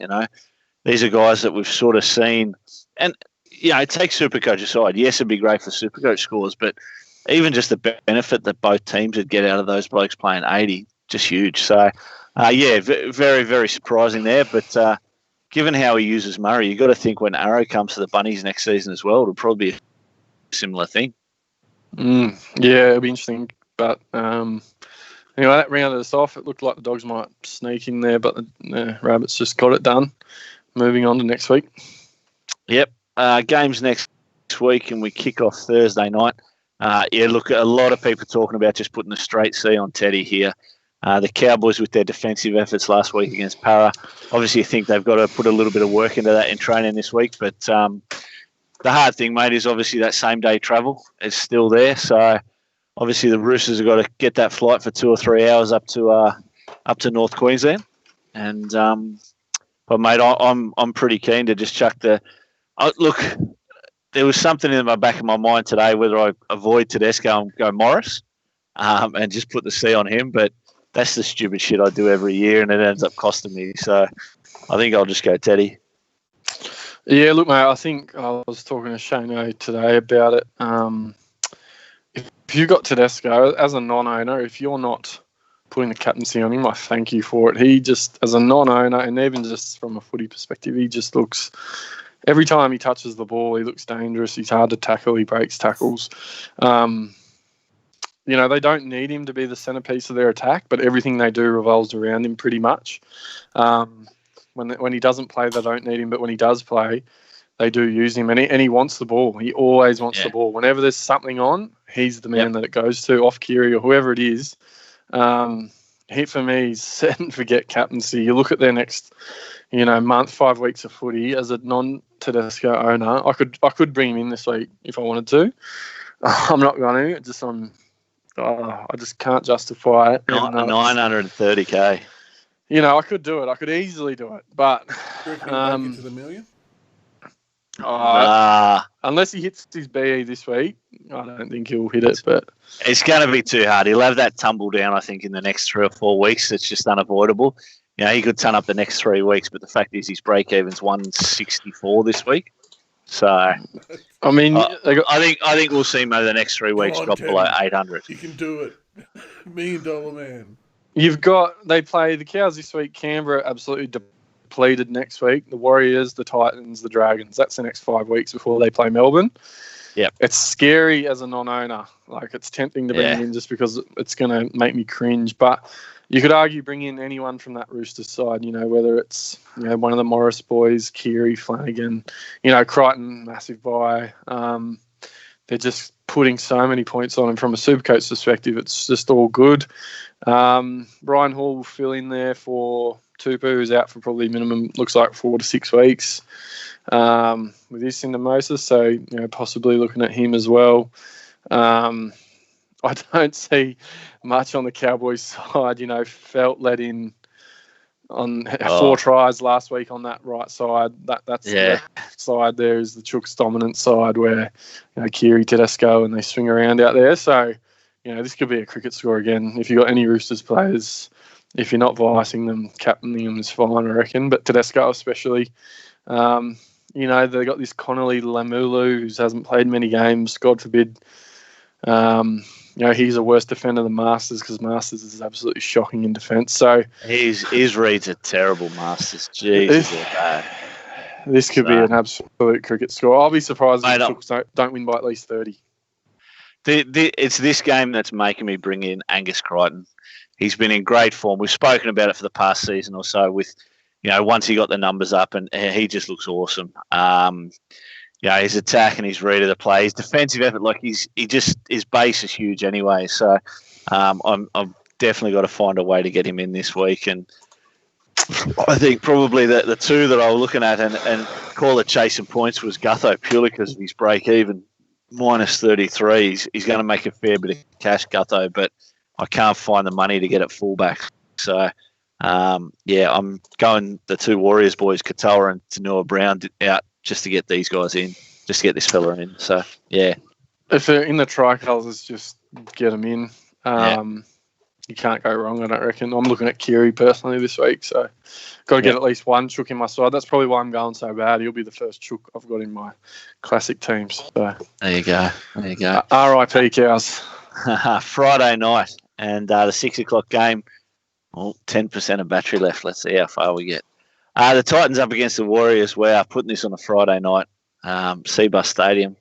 These are guys that we've sort of seen, and take Supercoach aside. Yes, it'd be great for Supercoach scores, but even just the benefit that both teams would get out of those blokes playing 80, just huge. So very, very surprising there, but. Given how he uses Murray, you've got to think when Arrow comes to the Bunnies next season as well, it'll probably be a similar thing. Yeah, it'll be interesting. But anyway, that rounded us off. It looked like the Dogs might sneak in there, but the Rabbits just got it done. Moving on to next week. Yep. Games next week, and we kick off Thursday night. Look, a lot of people talking about just putting a straight C on Teddy here. The Cowboys with their defensive efforts last week against Para. Obviously, you think they've got to put a little bit of work into that in training this week. But the hard thing, mate, is obviously that same-day travel is still there. So, obviously, the Roosters have got to get that flight for 2 or 3 hours up to North Queensland. And but, mate, I'm pretty keen to just chuck the look, there was something in the back of my mind today whether I avoid Tedesco and go Morris and just put the C on him. But that's the stupid shit I do every year, and it ends up costing me. So I think I'll just go Teddy. Yeah, look, mate, I think I was talking to Shane today about it. If you got Tedesco as a non-owner, if you're not putting the captaincy on him, I thank you for it. He just, as a non-owner, and even just from a footy perspective, he just looks every time he touches the ball, he looks dangerous. He's hard to tackle. He breaks tackles. They don't need him to be the centerpiece of their attack, but everything they do revolves around him pretty much. When he doesn't play, they don't need him, but when he does play, they do use him, and he wants the ball. He always wants the ball. Whenever there's something on, he's the man that it goes to, off Kiri or whoever it is. He, for me, is set and forget captaincy. You look at their next, month, 5 weeks of footy. As a non-Tedesco owner, I could bring him in this week if I wanted to. I'm not going to. I just can't justify it. 930k. I could do it. I could easily do it, but you reckon he'll make it to the million? Unless he hits his BE this week, I don't think he'll hit it. But it's going to be too hard. He'll have that tumble down, I think, in the next 3 or 4 weeks. It's just unavoidable. He could turn up the next 3 weeks, but the fact is his break-even's 164 this week. So, I think we'll see him over the next 3 weeks drop below 800. You can do it. $1 million man. They play the Cows this week, Canberra absolutely depleted next week, the Warriors, the Titans, the Dragons. That's the next 5 weeks before they play Melbourne. Yeah, it's scary as a non-owner. Like, it's tempting to bring him in just because it's going to make me cringe. But you could argue bring in anyone from that Roosters side, whether it's one of the Morris boys, Kiri, Flanagan, Crichton, massive buy. They're just putting so many points on him from a Supercoach perspective. It's just all good. Brian Hall will fill in there for Tupu, who's out for probably minimum, looks like 4 to 6 weeks with this into Moses. So, possibly looking at him as well. I don't see much on the Cowboys side. Felt let in on 4 tries last week on that right side. That's the side there is the Chooks dominant side where, Kiri, Tedesco, and they swing around out there. So, this could be a cricket score again. If you've got any Roosters players, if you're not vicing them, captaining them is fine, I reckon. But Tedesco especially. They got this Connolly Lamulu who hasn't played many games, God forbid. He's a worse defender than Masters because Masters is absolutely shocking in defence. So his reads are terrible, Masters. Jeez, they're bad. This could be an absolute cricket score. I'll be surprised if the Chooks don't win by at least 30. It's this game that's making me bring in Angus Crichton. He's been in great form. We've spoken about it for the past season or so with, once he got the numbers up, and he just looks awesome. His attack and his read of the play, his defensive effort, his base is huge anyway. So I've definitely got to find a way to get him in this week. And I think probably the two that I was looking at and call it chasing points was Gutho, purely because of his break even. Minus 33. He's going to make a fair bit of cash, Gutho, but I can't find the money to get it fullback. So, I'm going the 2 Warriors boys, Katoa and Tanua Brown, out just to get these guys in, just to get this fella in. So, yeah. If they're in the tricolours, just get them in. You can't go wrong, I don't reckon. I'm looking at Kiri personally this week, so got to get at least one Chook in my side. That's probably why I'm going so bad. He'll be the first Chook I've got in my classic teams. So. There you go. R.I.P. Cows. Friday night and the 6 o'clock game. Well, 10% of battery left. Let's see how far we get. The Titans up against the Warriors. We're putting this on a Friday night. Seabus Stadium.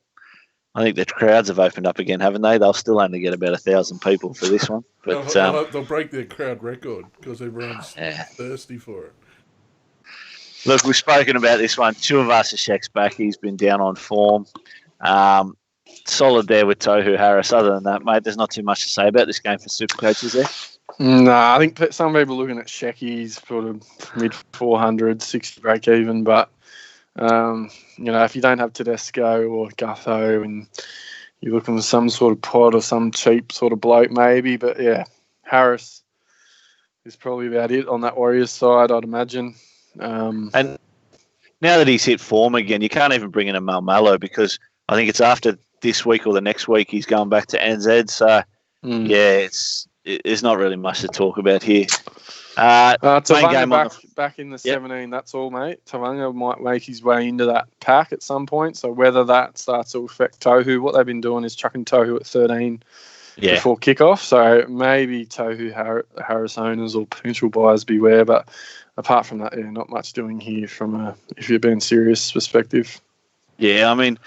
I think the crowds have opened up again, haven't they? They'll still only get about 1,000 people for this one. But they'll break their crowd record because everyone's thirsty for it. Look, we've spoken about this one. Tuivasa-Sheck's back. He's been down on form. Solid there with Tohu Harris. Other than that, mate, there's not too much to say about this game for Supercoach, is there? No, I think some people are looking at Shecky's sort of mid-400s, 60 break-even, but if you don't have Tedesco or Gutho and you're looking for some sort of pod or some cheap sort of bloke maybe, but Harris is probably about it on that Warriors side, I'd imagine. And now that he's hit form again, you can't even bring in a Malmalo because I think it's after this week or the next week he's going back to NZ. So, there's not really much to talk about here. Tavanga back in the 17, that's all, mate. Tavanga might make his way into that pack at some point. So whether that starts to affect Tohu, what they've been doing is chucking Tohu at 13 before kickoff. So maybe Tohu Harris owners or potential buyers beware. But apart from that, not much doing here from a, if you're being serious, perspective. Yeah, I mean,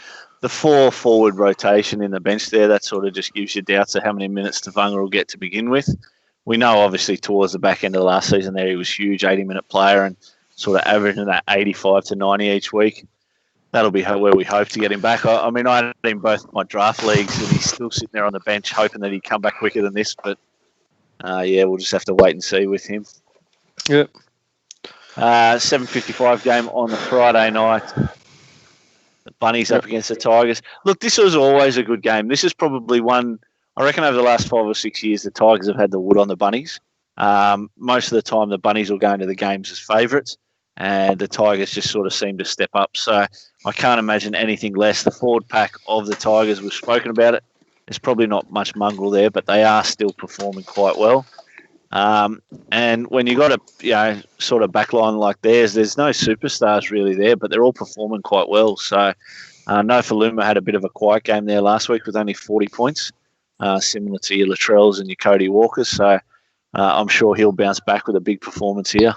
the 4 forward rotation in the bench there, that sort of just gives you doubts of how many minutes Tavanga will get to begin with. We know, obviously, towards the back end of the last season there, he was huge, 80-minute player and sort of averaging that 85 to 90 each week. That'll be where we hope to get him back. I mean, I had him both my draft leagues, and he's still sitting there on the bench hoping that he'd come back quicker than this. But, we'll just have to wait and see with him. Yep. 7:55 game on the Friday night. The Bunnies up against the Tigers. Look, this was always a good game. This is probably one, I reckon over the last 5 or 6 years, the Tigers have had the wood on the Bunnies. Most of the time, the Bunnies will go into the games as favourites, and the Tigers just sort of seem to step up. So I can't imagine anything less. The forward pack of the Tigers, we've spoken about it. There's probably not much mongrel there, but they are still performing quite well. And when you got a sort of backline like theirs, there's no superstars really there, but they're all performing quite well. So Nofaluma had a bit of a quiet game there last week with only 40 points, similar to your Latrells and your Cody Walkers. So I'm sure he'll bounce back with a big performance here.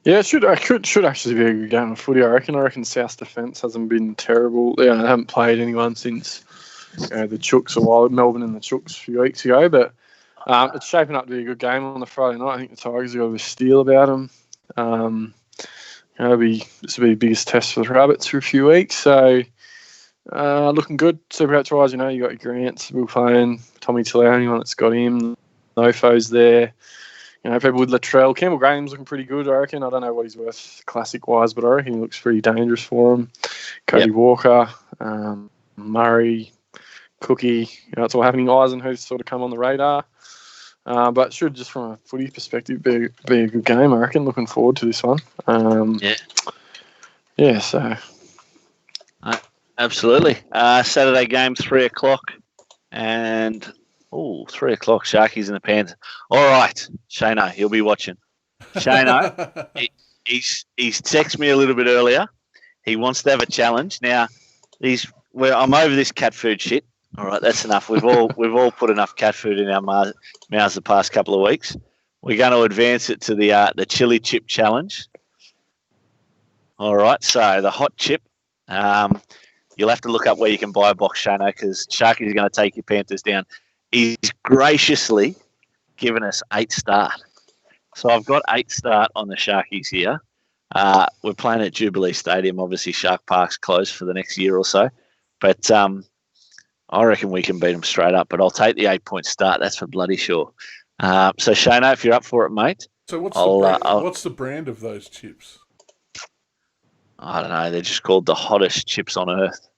Yeah, it should actually be a good game of footy. I reckon South's defence hasn't been terrible. They haven't played anyone since the Chooks a while, Melbourne and the Chooks a few weeks ago, but it's shaping up to be a good game on the Friday night. I think the Tigers have got a steal about them. This will be the biggest test for the Rabbits for a few weeks. So looking good. Supercoach-wise, you got your Grants, Will playing, Tommy Talau, anyone that's got him. Nofo's there. People with Latrell. Campbell Graham's looking pretty good, I reckon. I don't know what he's worth classic-wise, but I reckon he looks pretty dangerous for him. Cody Walker, Murray, Cookie. It's all happening. Eisenhuth's sort of come on the radar. But should, just from a footy perspective, be a good game, I reckon. Looking forward to this one. So. Absolutely. Saturday game, 3 o'clock. And, 3 o'clock, Sharkies and the Panthers. All right, Shano, he'll be watching. Shano, he's texted me a little bit earlier. He wants to have a challenge. Now, I'm over this cat food shit. All right, that's enough. We've all put enough cat food in our mouths the past couple of weeks. We're going to advance it to the chili chip challenge. All right, so the hot chip. You'll have to look up where you can buy a box, Shano, because Sharky's going to take your Panthers down. He's graciously given us 8 start. So I've got 8 start on the Sharkies here. We're playing at Jubilee Stadium. Obviously, Shark Park's closed for the next year or so. But I reckon we can beat them straight up. But I'll take the 8-point start. That's for bloody sure. So, Shano, if you're up for it, mate. So what's the brand of those chips? I don't know. They're just called the hottest chips on earth.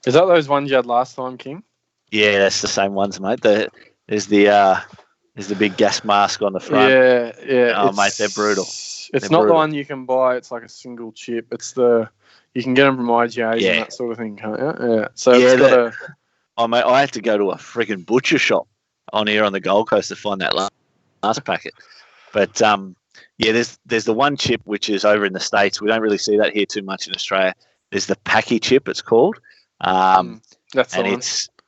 Is that those ones you had last time, King? Yeah, that's the same ones, mate. There's the big gas mask on the front. Yeah. Oh, mate, they're brutal. It's not the one you can buy. It's like a single chip. It's you can get them from IGAs and that sort of thing, can't you? Yeah. So it's got mate, I had to go to a freaking butcher shop on here on the Gold Coast to find that last packet. But there's the one chip which is over in the States. We don't really see that here too much in Australia. There's the Packy chip, it's called. That's and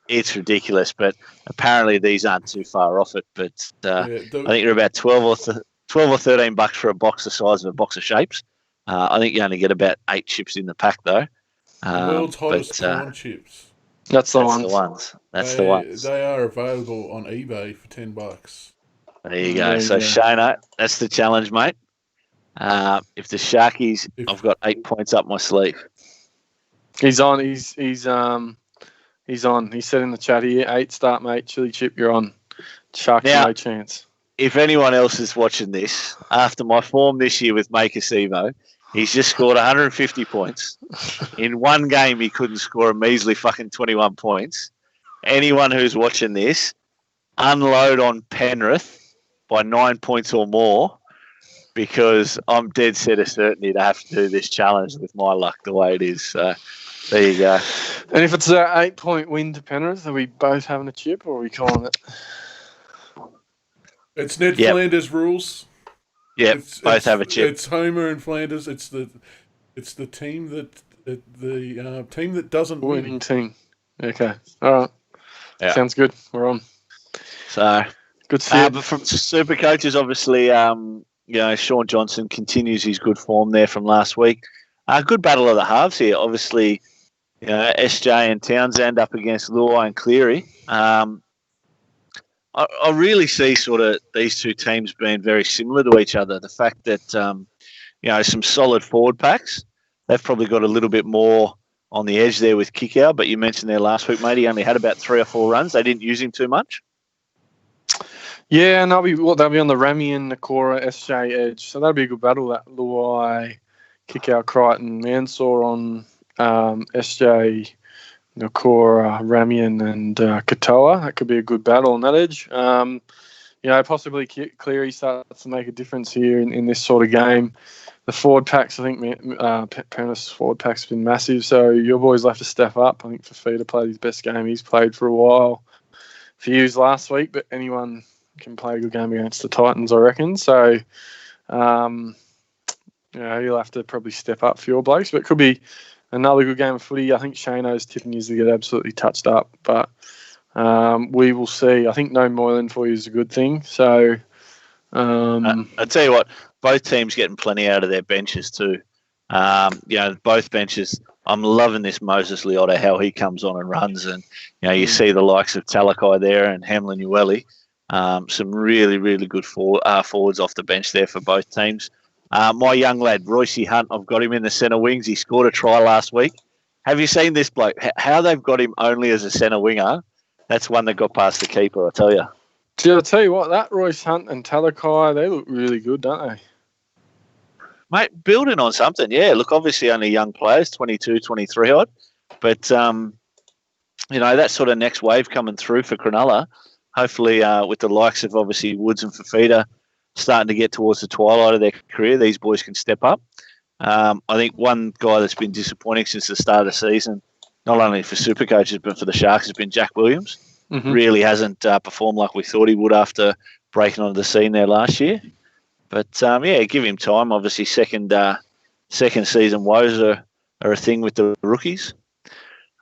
it's ridiculous, but apparently these aren't too far off it. But I think they're about $12 or $13 for a box the size of a box of shapes. I think you only get about 8 chips in the pack though. The world's hottest corn chips. That's the ones. That's the ones. They are available on eBay for $10. There you go. So Shano, that's the challenge, mate. If the Sharkies, I've got 8 points up my sleeve. He's on. He's on. He said in the chat here, 8 start, mate. Chili chip, you're on. Sharks, no chance. If anyone else is watching this, after my form this year with Maker Sivo, he's just scored 150 points. In one game, he couldn't score a measly fucking 21 points. Anyone who's watching this, unload on Penrith by 9 points or more, because I'm dead set of certainty to have to do this challenge with my luck the way it is. So there you go. And if it's an 8-point win to Penrith, are we both having a chip, or are we calling it? It's Ned Flanders rules. Yeah, both have a chip. It's Homer and Flanders. It's the team that The team that doesn't Winning win. team. Okay. All right. Yeah. Sounds good. We're on. So good to see but from Supercoaches, obviously, Sean Johnson continues his good form there from last week. Good battle of the halves here. Obviously, SJ and Townsend up against Luai and Cleary. I really see sort of these two teams being very similar to each other. The fact that, some solid forward packs. They've probably got a little bit more on the edge there with Kickout, but you mentioned there last week, mate, he only had about 3 or 4 runs. They didn't use him too much. Yeah, and they'll be on the Rami and Nakora SJ edge. So that'll be a good battle, that Luai, Kickout, Crichton, Mansour on SJ, Nakora, Ramian and Katoa. That could be a good battle on that edge. Possibly Cleary starts to make a difference here in this sort of game. The forward packs, I think Penrith's forward packs have been massive, so your boys will have to step up. I think Fafita played his best game he's played for a while for Hughes last week, but anyone can play a good game against the Titans, I reckon. So, you'll have to probably step up for your blokes, but it could be another good game of footy. I think Shano's tipping is to get absolutely touched up, but we will see. I think no Moylan for you is a good thing. So, I tell you what, both teams getting plenty out of their benches too. Both benches. I'm loving this Moses Leota, how he comes on and runs, and you see the likes of Talakai there and Hamlin Ueli. Some really, really good forwards off the bench there for both teams. My young lad, Royce Hunt, I've got him in the centre wings. He scored a try last week. Have you seen this bloke? How they've got him only as a centre winger? That's one that got past the keeper, I tell you. I'll tell you what, that Royce Hunt and Talakai, they look really good, don't they? Mate, building on something, yeah. Look, obviously only young players, 22, 23 odd. But, that sort of next wave coming through for Cronulla, hopefully with the likes of obviously Woods and Fafita starting to get towards the twilight of their career, these boys can step up. I think one guy that's been disappointing since the start of the season, not only for Supercoaches but for the Sharks, has been Jack Williams. Mm-hmm. Really hasn't performed like we thought he would after breaking onto the scene there last year. But, give him time. Obviously, second season woes are a thing with the rookies.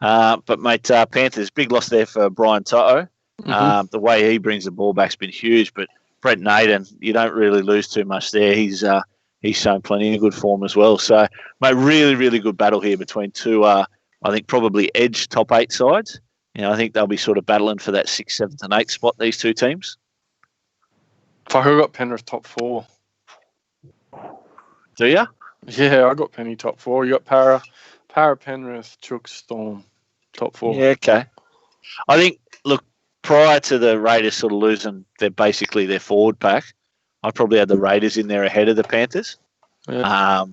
But, mate, Panthers, big loss there for Brian Toto. Mm-hmm. The way he brings the ball back's been huge. But Brett Naden, you don't really lose too much there. He's shown plenty of good form as well. So, mate, really, really good battle here between two, I think, probably edge top 8 sides. I think they'll be sort of battling for that 6th, 7th and 8th spot, these two teams. Fuck, I got Penrith top 4. Do you? Yeah, I got Penny top 4. You got Para, Penrith, Chook, Storm top 4. Yeah, okay. I think, look, prior to the Raiders sort of losing their forward pack, I probably had the Raiders in there ahead of the Panthers. Yeah.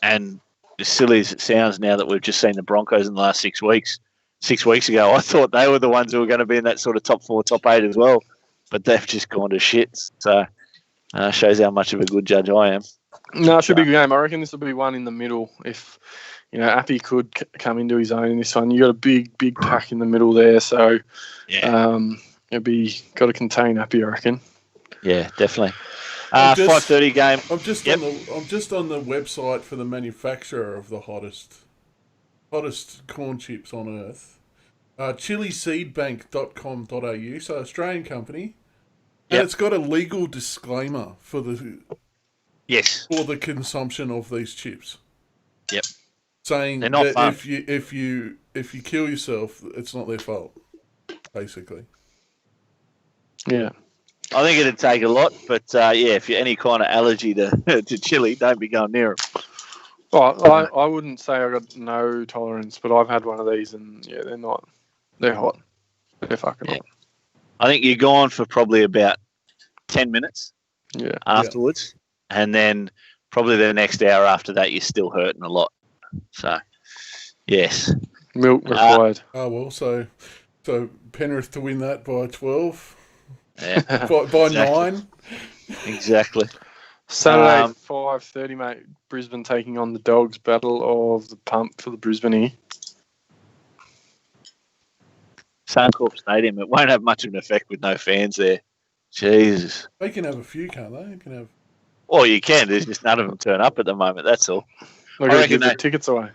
And as silly as it sounds now that we've just seen the Broncos in the last 6 weeks, 6 weeks ago, I thought they were the ones who were going to be in that sort of top 4, top 8 as well. But they've just gone to shit. So shows how much of a good judge I am. No, it should be a good game. I reckon this will be one in the middle. If, Appy could come into his own in this one. You got a big, big pack in the middle there. So, it'll be got to contain Appy, I reckon. Yeah, definitely. 5:30 game. I'm just on the website for the manufacturer of the hottest corn chips on earth. chiliseedbank.com.au, so Australian company. And it's got a legal disclaimer for the consumption of these chips. Yep. Saying that fun. if you kill yourself, it's not their fault, basically. Yeah. I think it'd take a lot, but if you're any kind of allergy to chili, don't be going near them. Well, I wouldn't say I got no tolerance, but I've had one of these, and they're hot. They're fucking hot. I think you're gone for probably about 10 minutes afterwards, and then probably the next hour after that, you're still hurting a lot. So, yes. Milk required. So Penrith to win that by 12. Yeah. by 9. Exactly. Saturday, 5:30, mate. Brisbane taking on the Dogs. Battle of the Pump for the Brisbane. Suncorp Stadium. It won't have much of an effect with no fans there. Jesus. They can have a few, can't they? Well, you can. There's just none of them turn up at the moment. That's all. They're going to give the tickets away.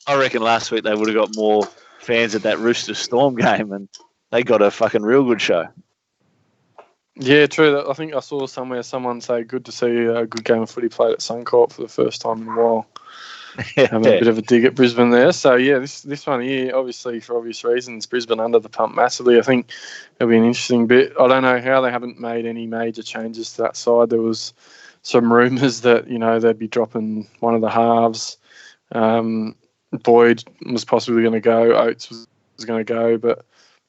I reckon last week they would have got more fans at that Roosters Storm game, and they got a fucking real good show. Yeah, true. I think I saw somewhere someone say good to see a good game of footy played at Suncorp for the first time in a while. Having a bit of a dig at Brisbane there. So, yeah, this one here, obviously, for obvious reasons, Brisbane under the pump massively. I think it'll be an interesting bit. I don't know how they haven't made any major changes to that side. There was some rumours that, they'd be dropping one of the halves. Boyd was possibly going to go. Oates was going to go, but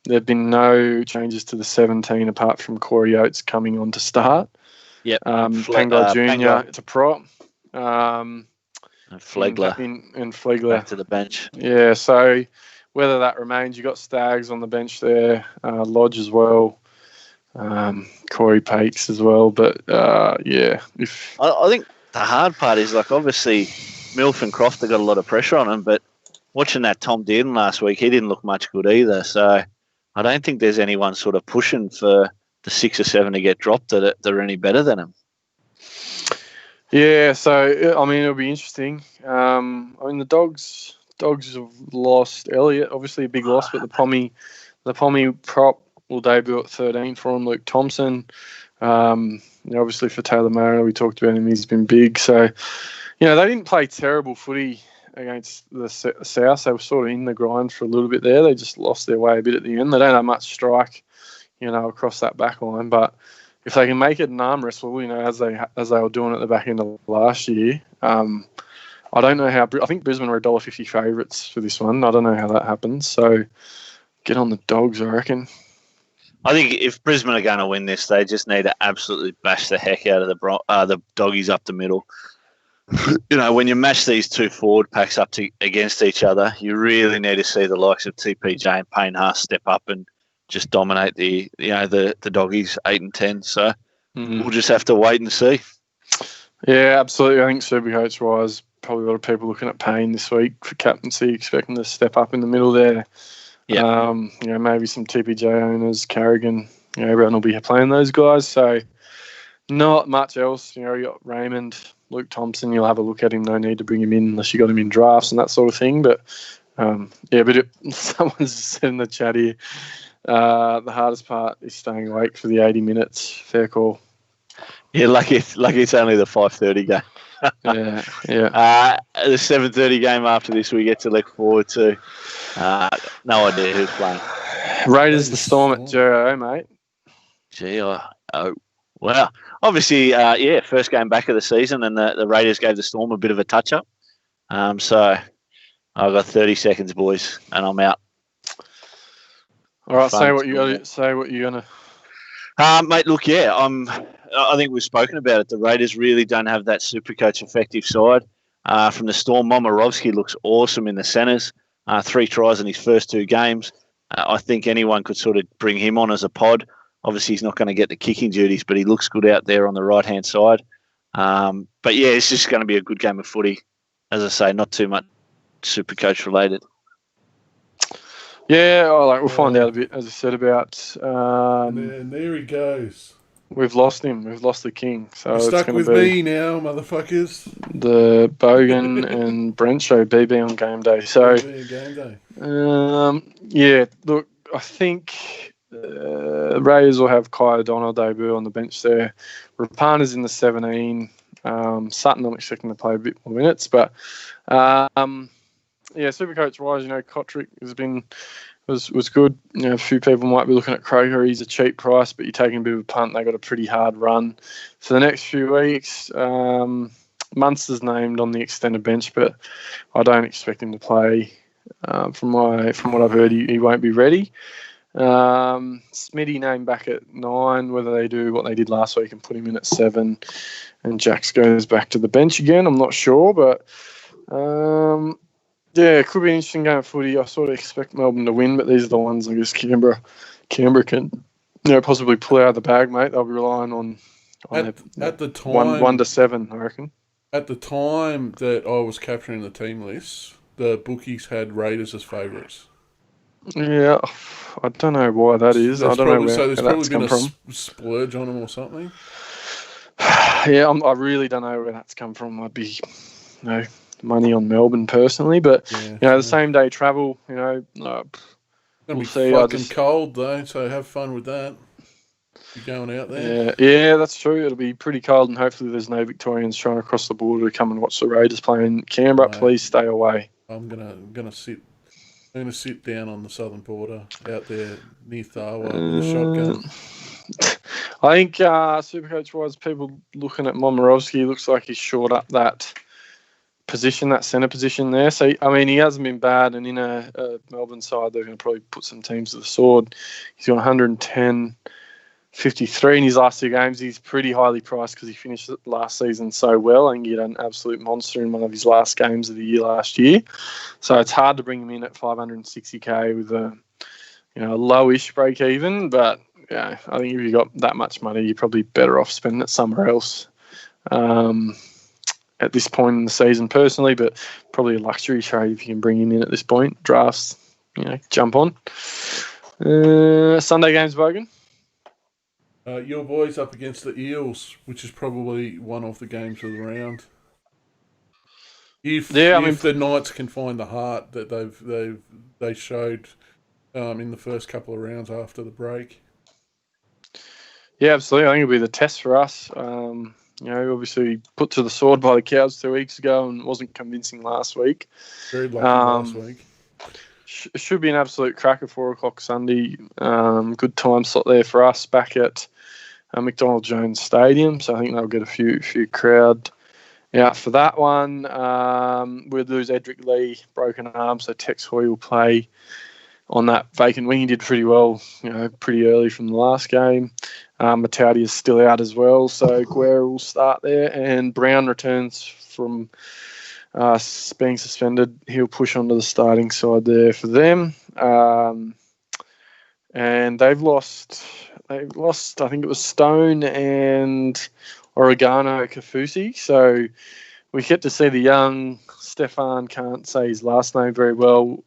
there have been no changes to the 17 apart from Corey Oates coming on to start. Yep. Pangai Jr., it's a prop. Flegler. And Flegler. Back to the bench. Yeah, so whether that remains, you got Staggs on the bench there, Lodge as well, Corey Pakes as well. But, yeah. I think the hard part is, obviously, Milf and Croft have got a lot of pressure on him, but watching that Tom Dearden last week, he didn't look much good either. So I don't think there's anyone sort of pushing for the 6 or 7 to get dropped that are any better than him. Yeah, so, it'll be interesting. The Dogs have lost Elliott, obviously a big loss, but the Pommy prop will debut at 13 for him, Luke Thompson. Obviously for Taylor Mariner, we talked about him, he's been big. So, they didn't play terrible footy against the South. They were sort of in the grind for a little bit there. They just lost their way a bit at the end. They don't have much strike, across that back line, but if they can make it an arm wrestle, as they were doing at the back end of last year, I don't know how. I think Brisbane are $1.50 favourites for this one. I don't know how that happens. So get on the Dogs, I reckon. I think if Brisbane are going to win this, they just need to absolutely bash the heck out of the Doggies up the middle. When you match these two forward packs up against each other, you really need to see the likes of TPJ and Payne Haas step up and just dominate the Doggies 8 and 10. So we'll just have to wait and see. Yeah, absolutely. I think Supercoach wise, probably a lot of people looking at Payne this week for captaincy, expecting to step up in the middle there. Yeah. Maybe some TPJ owners, Carrigan. Everyone will be playing those guys. So not much else. You got Raymond, Luke Thompson. You'll have a look at him. No need to bring him in unless you got him in drafts and that sort of thing. But someone's said in the chat here. The hardest part is staying awake for the 80 minutes. Fair call. Yeah, lucky it's only the 5:30 game. yeah. The 7:30 game after this we get to look forward to. No idea who's playing. Raiders the Storm at GIO, mate. GIO. Wow. Obviously, first game back of the season, and the Raiders gave the Storm a bit of a touch-up. So I've got 30 seconds, boys, and I'm out. All right, say what you're gonna. Mate, look, I think we've spoken about it. The Raiders really don't have that Supercoach effective side. From the Storm, Momirovski looks awesome in the centres. 3 tries in his first 2 games. I think anyone could sort of bring him on as a pod. Obviously, he's not going to get the kicking duties, but he looks good out there on the right-hand side. But, yeah, it's just going to be a good game of footy. As I say, not too much Supercoach related. Yeah, we'll find out a bit, as I said, about... and there he goes. We've lost him. We've lost the king. So you're stuck with me now, motherfuckers. The Bogan and Brent show, BB on game day. So, BB on game day. Yeah, look, I think Raiders will have Kai O'Donnell debut on the bench there. Rapana's in the 17. Sutton, I'm expecting to play a bit more minutes. But, Supercoach-wise, Kotrick was good. A few people might be looking at Croker. He's a cheap price, but you're taking a bit of a punt. They got a pretty hard run for the next few weeks. Munster's named on the extended bench, but I don't expect him to play. From what I've heard, he won't be ready. Smitty named back at 9. Whether they do what they did last week and put him in at 7, and Jax goes back to the bench again, I'm not sure, but. It could be an interesting game of footy. I sort of expect Melbourne to win, but these are the ones I guess Canberra can possibly pull out of the bag, mate. They'll be relying on at the time 1 to 7, I reckon. At the time that I was capturing the team list, the bookies had Raiders as favourites. Yeah, I don't know why that is. I don't know where there's that's probably come been from. A splurge on them or something. Yeah, I really don't know where that's come from. I'd be, money on Melbourne personally, but the same day travel, It'll be fucking cold though, so have fun with that. You going out there? Yeah, that's true. It'll be pretty cold, and hopefully there's no Victorians trying to cross the border to come and watch the Raiders play in Canberra. No, please stay away. I'm gonna sit down on the southern border out there near Tharwa with a shotgun. I think Supercoach-wise, people looking at Momirovski, looks like he's shored up that position, that centre position there. So, I mean, he hasn't been bad, and in a Melbourne side, they're going to probably put some teams to the sword. He's got 110, 53 in his last 2 games. He's pretty highly priced because he finished last season so well. I think he had an absolute monster in one of his last games of the year last year. So it's hard to bring him in at 560k with a lowish break even, but I think if you got that much money, you're probably better off spending it somewhere else at this point in the season personally, but probably a luxury trade if you can bring him in at this point. Drafts, jump on. Sunday games, Bogan? Your boys up against the Eels, which is probably one of the games of the round. If the Knights can find the heart that they showed in the first couple of rounds after the break. Yeah, absolutely. I think it'll be the test for us. Obviously put to the sword by the Cows 2 weeks ago and wasn't convincing last week. Very lucky last week. Should be an absolute cracker, 4 o'clock Sunday. Good time slot there for us back at McDonald Jones Stadium. So I think they'll get a few crowd out for that one. We'll lose Edric Lee, broken arm, so Tex Hoy will play on that vacant wing. He did pretty well, pretty early from the last game. Matauti is still out as well, so Guerra will start there. And Brown returns from being suspended. He'll push onto the starting side there for them. And they've lost, I think it was Stone and Oregano Kafusi. So we get to see the young Stefan, can't say his last name very well,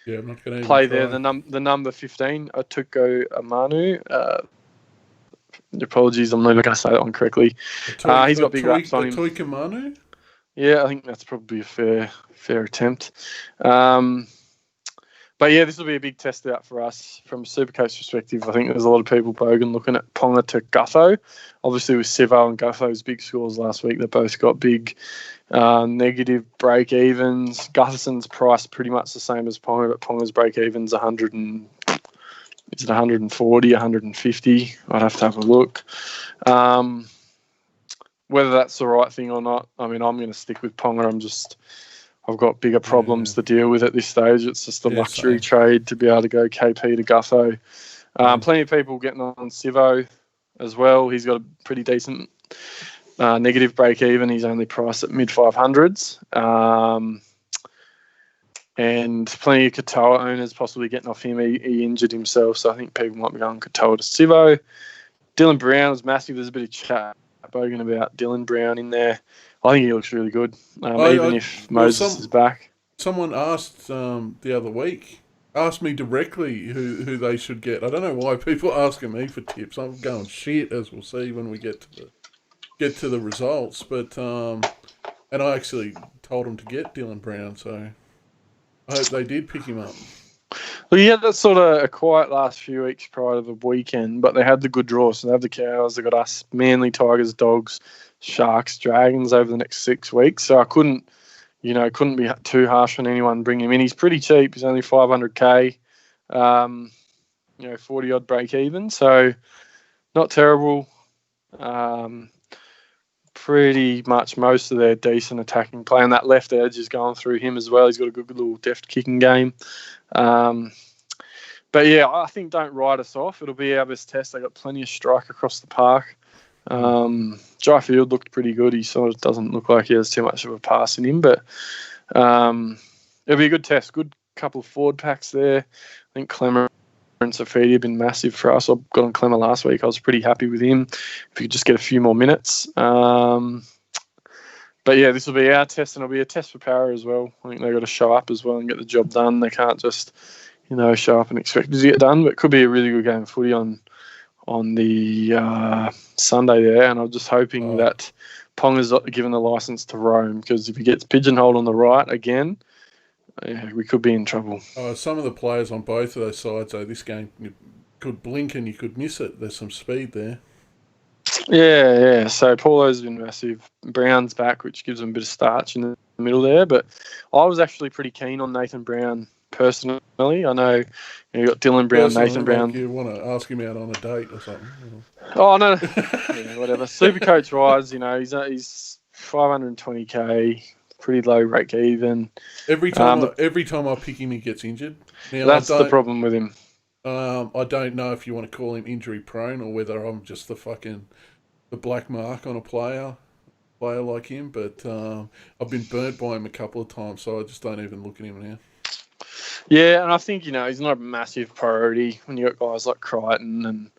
I'm not going to play there. The number 15, Atuko Amanu. Apologies, I'm not going to say that one correctly. He's got big raps on him. Atuko Amanu? Yeah, I think that's probably a fair attempt. But yeah, this will be a big test out for us from a Supercoach perspective. I think there's a lot of people, Bogan, looking at Ponga to Gutho. Obviously with Sivo and Gutho's big scores last week, they both got big negative break evens. Gutherson's priced pretty much the same as Ponga, but Ponga's break evens 140, 150? I'd have to have a look. Whether that's the right thing or not, I mean, I'm going to stick with Ponga. I've got bigger problems to deal with at this stage. It's just a luxury trade to be able to go KP to Gutho. Plenty of people getting on Sivo as well. He's got a pretty decent negative break even. He's only priced at mid 500s. And plenty of Katoa owners possibly getting off him. He injured himself, so I think people might be going Katoa to Sivo. Dylan Brown is massive. There's a bit of chat spoken about Dylan Brown in there. I think he looks really good, if Moses is back. Someone asked the other week, asked me directly who they should get. I don't know why people are asking me for tips. I'm going shit, as we'll see when we get to the results. But and I actually told them to get Dylan Brown, so I hope they did pick him up. Well, yeah, that's sort of a quiet last few weeks prior to the weekend, but they had the good draw. So they have the Cows, they got us, Manly, Tigers, Dogs, Sharks, Dragons over the next 6 weeks. So I couldn't be too harsh on anyone bringing him in. He's pretty cheap. He's only 500k, 40 odd break even. So not terrible. Pretty much most of their decent attacking play, and that left edge is going through him as well. He's got a good little deft kicking game. But yeah, I think don't write us off. It'll be our best test. They got plenty of strike across the park. Dry Field looked pretty good. He sort of doesn't look like he has too much of a pass in him, but it'll be a good test. Good couple of forward packs there. I think Clemmer and Safidi have been massive for us. I got on Clemmer last week. I was pretty happy with him. If he could just get a few more minutes. But yeah, this will be our test, and it'll be a test for Para as well. I think they've got to show up as well and get the job done. They can't just, show up and expect it to get done. But it could be a really good game of footy on the Sunday there, and I'm just hoping that Ponga's given the license to roam, because if he gets pigeonholed on the right again, we could be in trouble. Some of the players on both of those sides, though, this game, you could blink and you could miss it. There's some speed there. Yeah. So Paulo's been massive. Brown's back, which gives him a bit of starch in the middle there. But I was actually pretty keen on Nathan Brown personally. I know you got Dylan Brown, Personally, Nathan Brown. You want to ask him out on a date or something? Oh no, yeah, whatever. Supercoach wise, he's 520k, pretty low break even. Every time I pick him, he gets injured. Now, that's the problem with him. I don't know if you want to call him injury prone or whether I'm just the black mark on a player like him. But I've been burnt by him a couple of times, so I just don't even look at him now. Yeah, and I think he's not a massive priority when you got guys like Crichton and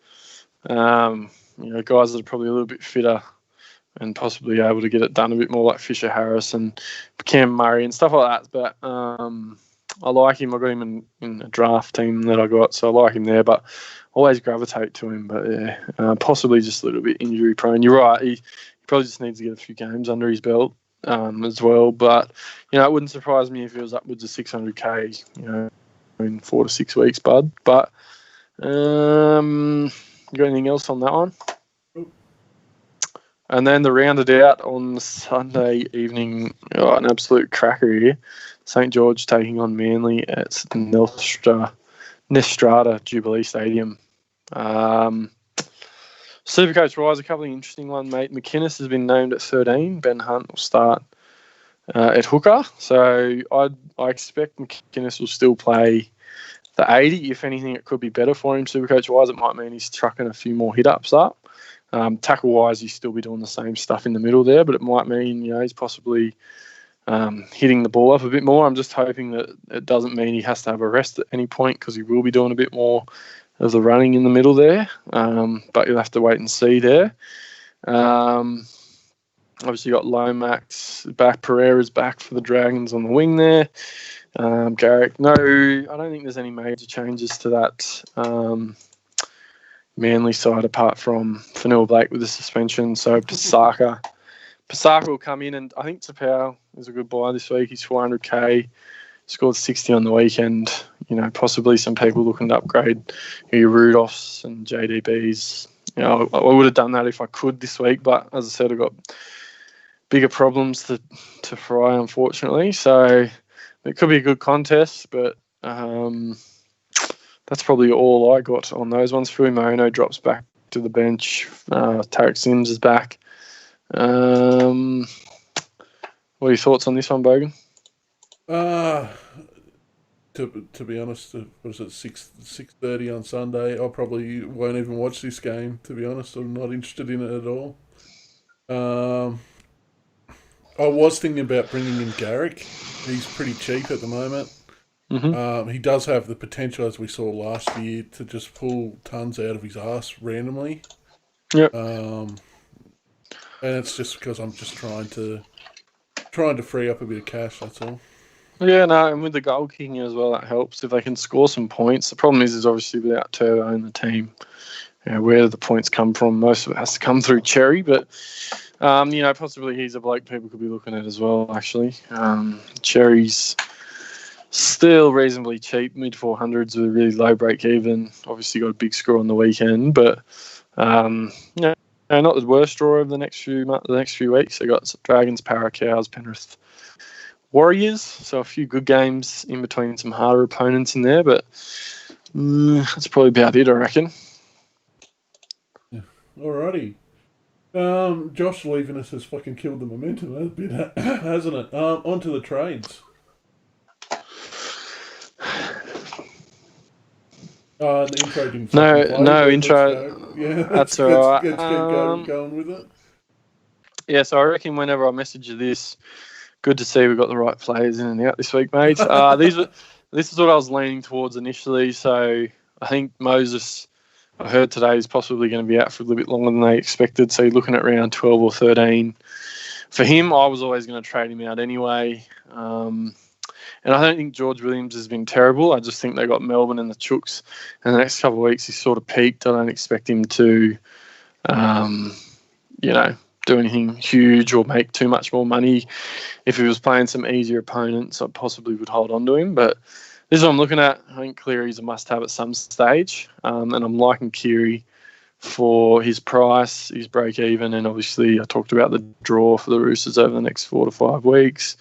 guys that are probably a little bit fitter and possibly able to get it done a bit more, like Fisher Harris and Cam Murray and stuff like that. But I like him. I got him in a draft team that I got, so I like him there. But always gravitate to him. But yeah, possibly just a little bit injury prone. You're right. He probably just needs to get a few games under his belt as well. But it wouldn't surprise me if he was upwards of 600k. In 4 to 6 weeks, bud. But you got anything else on that one? And then the rounded out on Sunday evening, an absolute cracker here. St. George taking on Manly at Nestrata Jubilee Stadium. Supercoach wise, a couple of interesting ones, mate. McInnes has been named at 13. Ben Hunt will start at hooker. So I expect McInnes will still play the 80. If anything, it could be better for him. Supercoach wise, it might mean he's trucking a few more hit ups up. Tackle wise, he'll still be doing the same stuff in the middle there, but it might mean he's possibly hitting the ball up a bit more. I'm just hoping that it doesn't mean he has to have a rest at any point, because he will be doing a bit more of the running in the middle there. But you'll have to wait and see there. Obviously, got Lomax back. Pereira's back for the Dragons on the wing there. Garrick, no, I don't think there's any major changes to that Manly side apart from Fanua Blake with the suspension. So Pasaka will come in, and I think Tapau is a good buy this week. He's 400k, scored 60 on the weekend. Possibly some people looking to upgrade your Rudolphs and JDBs. I would have done that if I could this week, but as I said, I've got bigger problems to fry, unfortunately. So it could be a good contest, but that's probably all I got on those ones. Fuimono drops back to the bench. Tarek Sims is back. What are your thoughts on this one, Bogan? To be honest, what is it, 6:30 on Sunday? I probably won't even watch this game, to be honest. I'm not interested in it at all. I was thinking about bringing in Garrick. He's pretty cheap at the moment. Mm-hmm. He does have the potential, as we saw last year, to just pull tons out of his ass randomly. Yep. And it's just because I'm just trying to free up a bit of cash, that's all. Yeah, no, and with the goal kicking as well, that helps if they can score some points. The problem is obviously without Turbo in the team, where the points come from, most of it has to come through Cherry, but possibly he's a bloke people could be looking at as well, actually. Cherry's still reasonably cheap, mid-400s with a really low break-even. Obviously got a big score on the weekend, but not the worst draw over the next few weeks. They got Dragons, Para, Cows, Penrith, Warriors. So a few good games in between some harder opponents in there, but that's probably about it, I reckon. Yeah. Alrighty. Josh leaving us has fucking killed the momentum a bit, hasn't it? On to the trades. The intro didn't no intro. Yeah, that's all right. Let's get going with it. Yeah, so I reckon whenever I message you this, good to see we've got the right players in and out this week, mate. This is what I was leaning towards initially. So I think Moses, I heard today, is possibly going to be out for a little bit longer than they expected. So you're looking at around 12 or 13. For him, I was always going to trade him out anyway. And I don't think George Williams has been terrible. I just think they got Melbourne and the Chooks. And the next couple of weeks, he's sort of peaked. I don't expect him to, do anything huge or make too much more money. If he was playing some easier opponents, I possibly would hold on to him. But this is what I'm looking at. I think Cleary's a must-have at some stage, and I'm liking Keary for his price, his break-even, and obviously I talked about the draw for the Roosters over the next 4 to 5 weeks.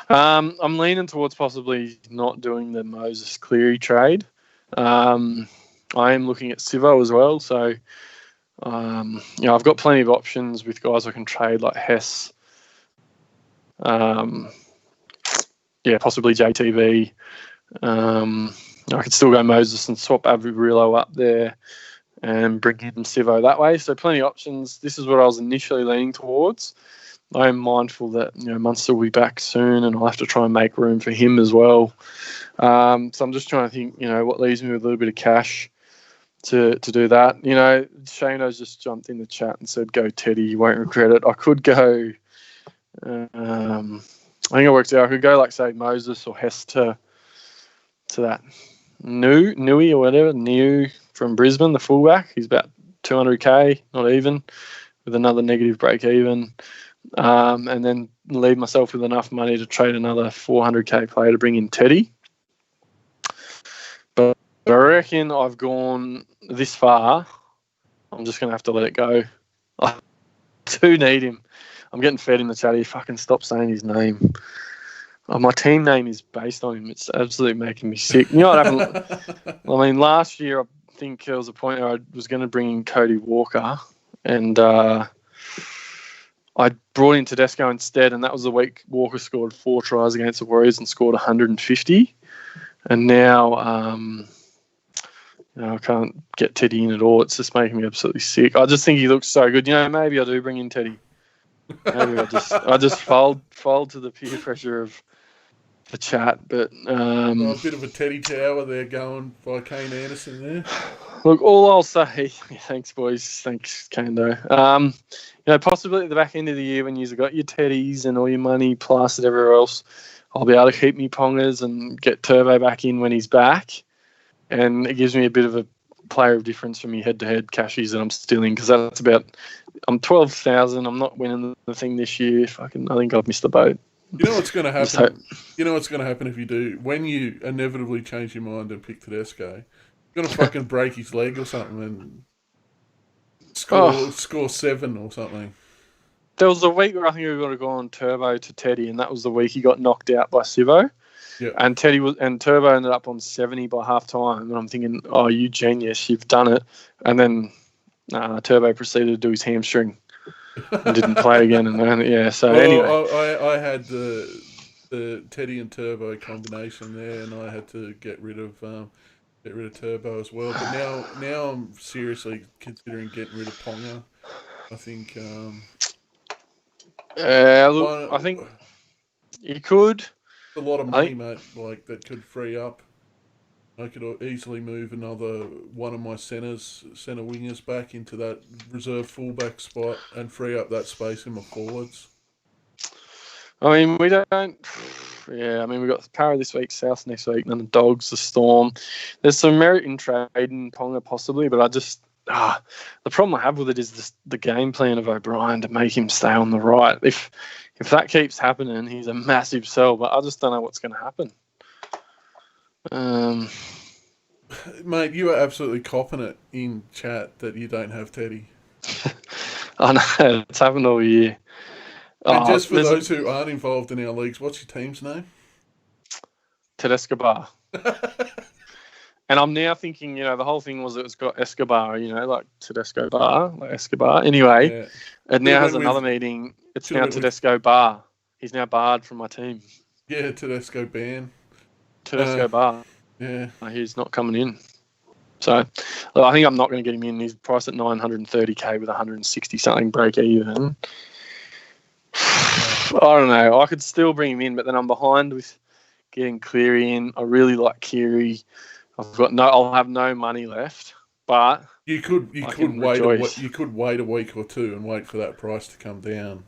I'm leaning towards possibly not doing the Moses Cleary trade. I am looking at Sivo as well, so I've got plenty of options with guys I can trade like Hess, possibly JTV. I could still go Moses and swap Averillo up there and bring in Sivo that way. So plenty of options. This is what I was initially leaning towards. I am mindful that Munster will be back soon, and I'll have to try and make room for him as well. So I'm just trying to think, what leaves me with a little bit of cash to do that. Shano's just jumped in the chat and said, "Go Teddy, you won't regret it." I could go. I think it works out. I could go say Moses or Hess to that Nui or whatever, Niu from Brisbane, the fullback. He's about 200k, not even, with another negative break even. And then leave myself with enough money to trade another 400k player to bring in Teddy. But I reckon I've gone this far. I'm just going to have to let it go. I do need him. I'm getting fed in the chat. He fucking stop saying his name. Oh, my team name is based on him. It's absolutely making me sick. You know what happened? Last year, I think there was a point where I was going to bring in Cody Walker, and I brought in Tedesco instead, and that was the week Walker scored 4 tries against the Warriors and scored 150. And now I can't get Teddy in at all. It's just making me absolutely sick. I just think he looks so good. Maybe I do bring in Teddy. Maybe I just fold to the peer pressure of the chat. But a bit of a Teddy Tower there going by Kane Anderson there. Look, all I'll say, thanks boys, thanks Kando. Possibly at the back end of the year when you've got your Teddies and all your money plastered everywhere else, I'll be able to keep me Pongers and get Turbo back in when he's back, and it gives me a bit of a player of difference from your head-to-head cashies that I'm stealing, because that's about. I'm 12,000. I'm not winning the thing this year. I think I've missed the boat. You know what's going to happen? You know what's going to happen if you do? When you inevitably change your mind and pick Tedesco, you're going to fucking break his leg or something and score 7 or something. There was a week where I think we got to go on Turbo to Teddy, and that was the week he got knocked out by Sivo. Yeah. And Turbo ended up on 70 by half time, and I'm thinking, oh, you genius, you've done it. And then Turbo proceeded to do his hamstring and didn't play again. Anyway. I had the Teddy and Turbo combination there, and I had to get rid of Turbo as well. But now I'm seriously considering getting rid of Ponga. I think. I think you could. A lot of money, mate. That could free up. I could easily move another one of my centre wingers back into that reserve fullback spot and free up that space in my forwards. We don't. Yeah, we've got Para this week, South next week, and then the Dogs, the Storm. There's some merit in trading Ponga possibly, but I just. The problem I have with it is the game plan of O'Brien to make him stay on the right. If that keeps happening, he's a massive sell, but I just don't know what's going to happen. Mate, you are absolutely copping it in chat that you don't have Teddy. I know, it's happened all year. And just for those who aren't involved in our leagues, what's your team's name? Tedesco Bar. And I'm now thinking, the whole thing was it's got Escobar, like Tedesco Bar, like Escobar. Anyway, It now has another meeting. It's now Tedesco Bar. He's now barred from my team. Yeah, Tedesco ban. Tedesco Bar. Yeah. He's not coming in. So, I think I'm not going to get him in. He's priced at 930k with 160-something break even. I don't know. I could still bring him in, but then I'm behind with getting Cleary in. I really like Keary. I'll have no money left, but you could wait a week or two and wait for that price to come down.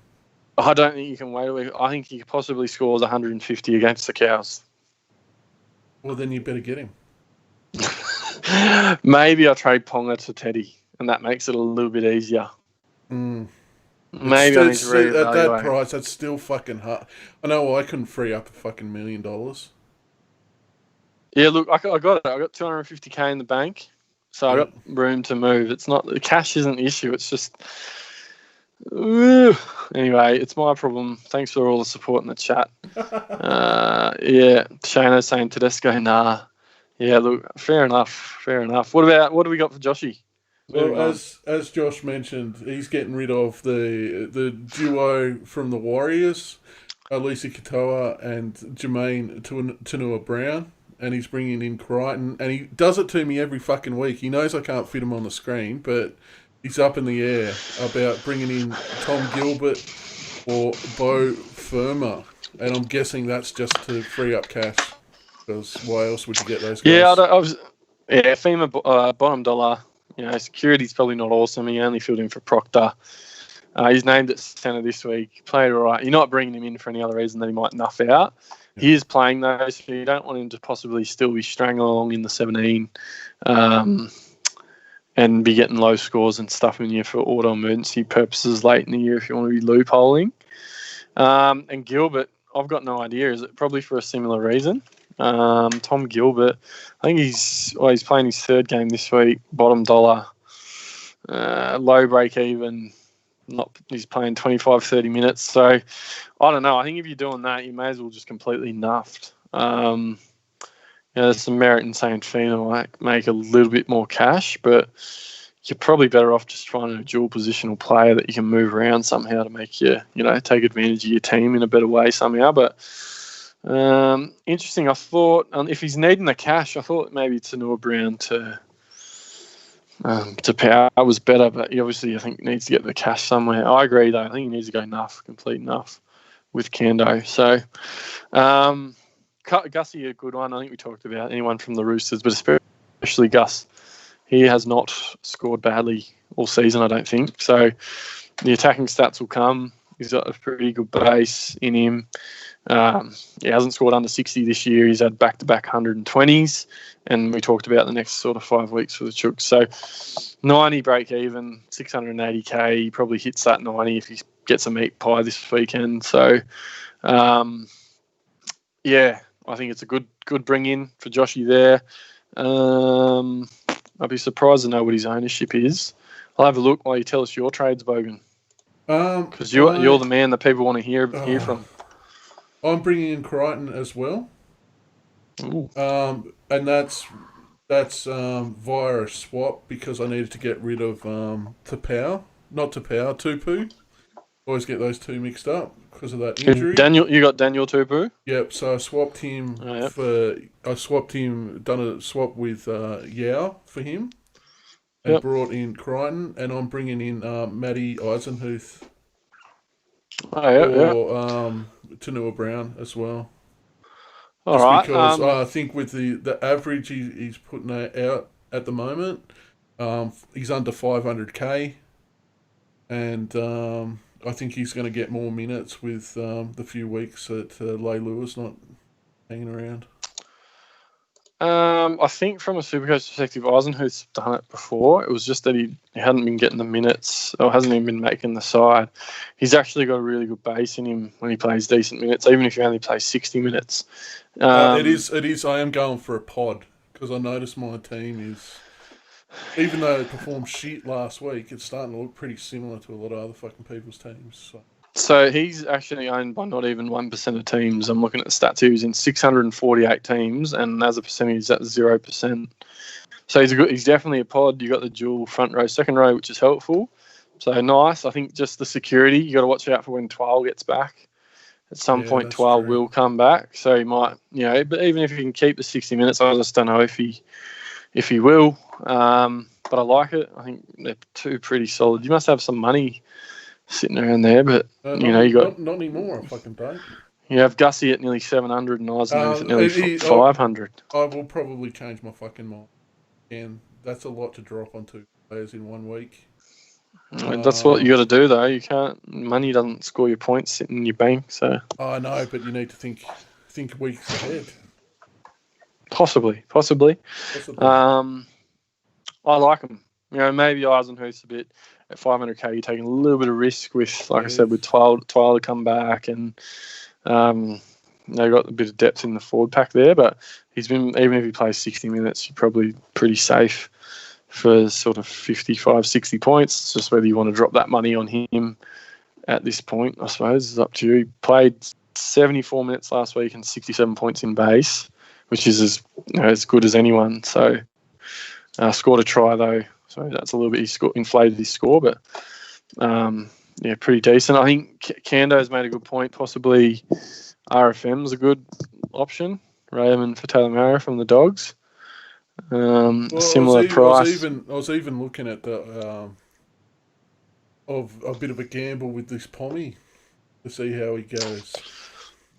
I don't think you can wait a week. I think he possibly scores 150 against the Cows. Well, then you better get him. Maybe I trade Ponga to Teddy, and that makes it a little bit easier. Maybe I need to reevaluate. At that price, that's still fucking hard. I know I couldn't free up a fucking $1 million. Yeah, look, I got it. I got 250k in the bank, so I got room to move. It's not the cash isn't the issue. It's just anyway, it's my problem. Thanks for all the support in the chat. Yeah, Shana's saying Tedesco, nah. Yeah, look, fair enough. What do we got for Joshy? Well, as Josh mentioned, he's getting rid of the duo from the Warriors, Elisa Katoa and Jermaine Tanua Brown, and he's bringing in Crichton, and he does it to me every fucking week. He knows I can't fit him on the screen, but he's up in the air about bringing in Tom Gilbert or Bo Firma, and I'm guessing that's just to free up cash, because why else would you get those guys? Yeah, FEMA bottom dollar. You know, security's probably not awesome. He only filled in for Proctor. He's named at centre this week. Played all right. You're not bringing him in for any other reason that he might nuff out. Yeah. He is playing though, so you don't want him to possibly still be strangling along in the 17 and be getting low scores and stuff in here for auto emergency purposes late in the year if you want to be loopholing. And Gilbert, I've got no idea. Is it probably for a similar reason? Tom Gilbert, I think he's playing his third game this week. Bottom dollar, low break even. He's playing 25, 30 minutes. So I don't know. I think if you're doing that, you may as well just completely nuffed. There's some merit in saying Fina might make a little bit more cash, but you're probably better off just finding a dual positional player that you can move around somehow to make you take advantage of your team in a better way somehow. But interesting. I thought if he's needing the cash, I thought maybe Tanua Brown to power was better, but he obviously I think needs to get the cash somewhere. I agree though. I think he needs to go complete enough with Kando. So Gussie a good one. I think we talked about anyone from the Roosters, but especially Gus. He has not scored badly all season, I don't think. So the attacking stats will come. He's got a pretty good base in him. He hasn't scored under 60 this year. He's had back-to-back 120s, and we talked about the next sort of 5 weeks for the Chooks. So 90 break even, 680k. He probably hits that 90 if he gets a meat pie this weekend. So, I think it's a good bring in for Joshy there. I'd be surprised to know what his ownership is. I'll have a look while you tell us your trades, Bogan. Because you're the man that people want to hear from. I'm bringing in Crichton as well. Ooh. And that's via a swap because I needed to get rid of Tupu. Always get those two mixed up because of that injury. You got Daniel Tupu? Yep. So I swapped him done a swap with Yao for him, and brought in Crichton, and I'm bringing in Matty Eisenhuth. Tanua Brown as well. All right. Because I think with the average he's putting out at the moment, he's under 500k, and I think he's going to get more minutes with the few weeks that Leigh Lewis not hanging around. I think from a Supercoach perspective, Eisenhuth's done it before. It was just that he hadn't been getting the minutes or hasn't even been making the side. He's actually got a really good base in him when he plays decent minutes, even if he only plays 60 minutes. It is. I am going for a pod because I noticed my team is, even though it performed shit last week, it's starting to look pretty similar to a lot of other fucking people's teams. So he's actually owned by not even 1% of teams. I'm looking at the stats. He was in 648 teams, and as a percentage, that's 0%. So he's definitely a pod. You got the dual front row, second row, which is helpful. So nice. I think just the security, you got to watch out for when Twal gets back. At some point, Twal will come back. So he might, but even if he can keep the 60 minutes, I just don't know if he will. But I like it. I think they're two pretty solid. You must have some money sitting around there, but you got not anymore. I fucking don't. You have Gussie at nearly 700 and Eisenhuth at nearly 500. I will probably change my fucking mind, and that's a lot to drop on two players in 1 week. That's what you got to do, though. You can't. Money doesn't score your points sitting in your bank. So I know, but you need to think weeks ahead. Possibly. I like them. maybe Eisenhuth's a bit at 500k. You're taking a little bit of risk with, like I said, with Twile to come back, and they got a bit of depth in the forward pack there. But he's been, even if he plays 60 minutes, you're probably pretty safe for sort of 55, 60 points. It's just whether you want to drop that money on him at this point, I suppose. It's up to you. He played 74 minutes last week and 67 points in base, which is as good as anyone. So scored a try though, so that's a little bit, he inflated his score, but pretty decent. I think Kando's made a good point. Possibly RFM's a good option. Raymond for Taylor Mara from the Dogs. Similar price. I was even looking at the of a bit of a gamble with this Pommy to see how he goes.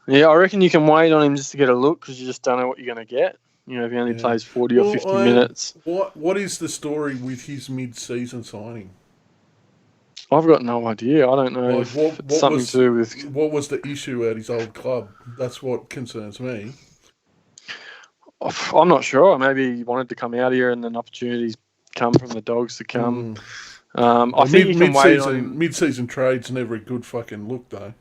Yeah, I reckon you can wait on him just to get a look, because you just don't know what you're going to get. If he only plays 40 or 50 minutes. What is the story with his mid-season signing? I've got no idea. I don't know if it's something to do with... What was the issue at his old club? That's what concerns me. I'm not sure. Maybe he wanted to come out here and then opportunities come from the Dogs to come. I think you can wait on him. Mid-season trade's never a good fucking look, though.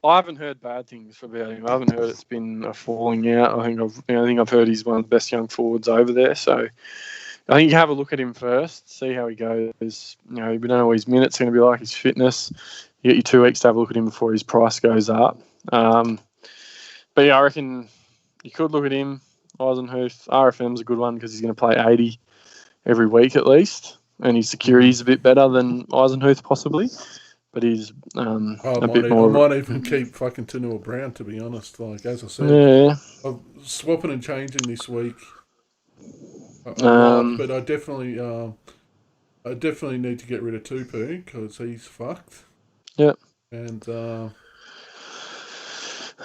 I haven't heard bad things about him. I haven't heard it's been a falling out. I think I've heard he's one of the best young forwards over there. So I think you have a look at him first, see how he goes. We don't know what his minutes are going to be like, his fitness. You get your 2 weeks to have a look at him before his price goes up. But yeah, I reckon you could look at him. Eisenhuth, RFM's a good one because he's going to play 80 every week at least, and his security's a bit better than Eisenhuth possibly. But he's a bit more... I might even keep fucking Tanua Brown, to be honest. Like, as I said, I'm swapping and changing this week. But I definitely need to get rid of Tupu because he's fucked. Yep. And... so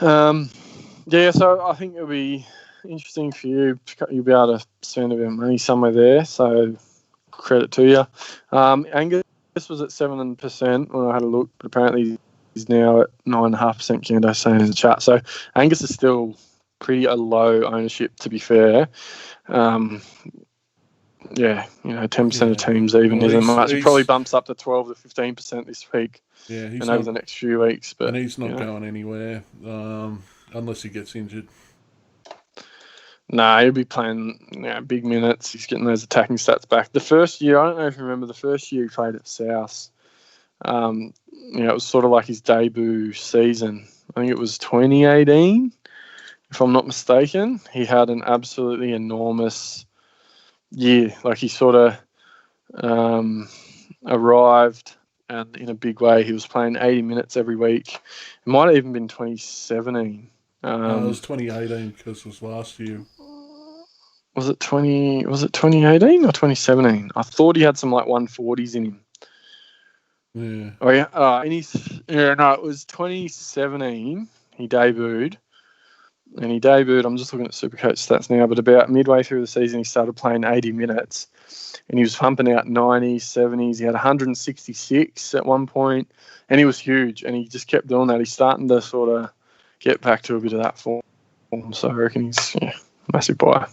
I think it'll be interesting for you. You'll be able to spend a bit of money somewhere there, so credit to you. Angus was at 7% when I had a look, but apparently he's now at 9.5%, Kendo saying in the chat. So Angus is still pretty a low ownership, to be fair. 10% of teams even isn't much. It probably bumps up to 12 to 15% this week and over the next few weeks. But and he's not going anywhere unless he gets injured. Nah, he'll be playing big minutes. He's getting those attacking stats back. The first year, I don't know if you remember, the first year he played at South, it was sort of like his debut season. I think it was 2018, if I'm not mistaken. He had an absolutely enormous year. Like, he sort of arrived, and in a big way, he was playing 80 minutes every week. It might have even been 2017. It was 2018 because it was last year. Was it 2018 or 2017? I thought he had some like 140s in him. Yeah. Oh yeah. It was 2017. He debuted. I'm just looking at Supercoach stats now, but about midway through the season, he started playing 80 minutes, and he was pumping out 90s, 70s. He had 166 at one point, and he was huge, and he just kept doing that. He's starting to sort of get back to a bit of that form. So I reckon he's a massive buyer.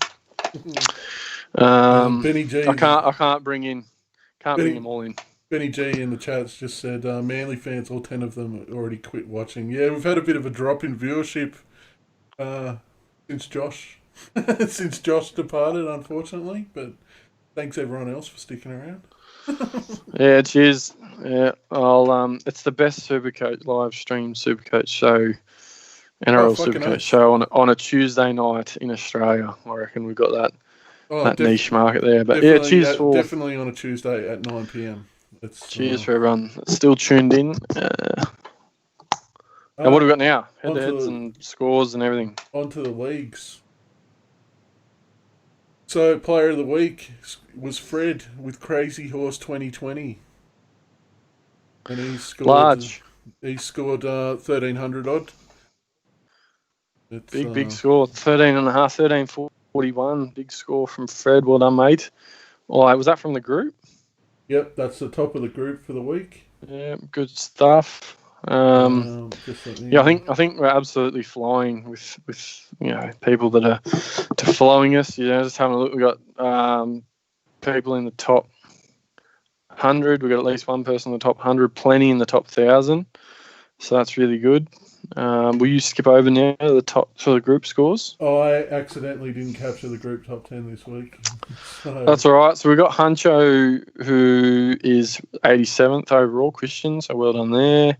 Benny G. I can't bring him all in. Benny G in the chat's just said Manly fans, all 10 of them, already quit watching. Yeah, we've had a bit of a drop in viewership since Josh departed, unfortunately. But thanks everyone else for sticking around. Yeah, cheers. Yeah, it's the best Supercoach live stream Supercoach show. NRL Supercoach show on a Tuesday night in Australia. I reckon we've got that niche market there. But yeah, cheers for... Definitely on a Tuesday at 9 p.m. Cheers for everyone that's still tuned in. And what have we got now? Head-to-heads and scores and everything. On to the leagues. So, player of the week was Fred with Crazy Horse 2020. And he scored... Large. He scored 1,300 odd. Big score, 13.5, 13.41. Big score from Fred. Well done, mate. Was that from the group? Yep, that's the top of the group for the week. Yeah, good stuff. I think we're absolutely flying with people that are following us. Just having a look. We got people in the top 100. We've got at least one person in the top 100, plenty in the top 1,000. So that's really good. Will you skip over now the top for the group scores? I accidentally didn't capture the group top 10 this week. So. That's all right. So we've got Huncho, who is 87th overall, Christian. So well done there.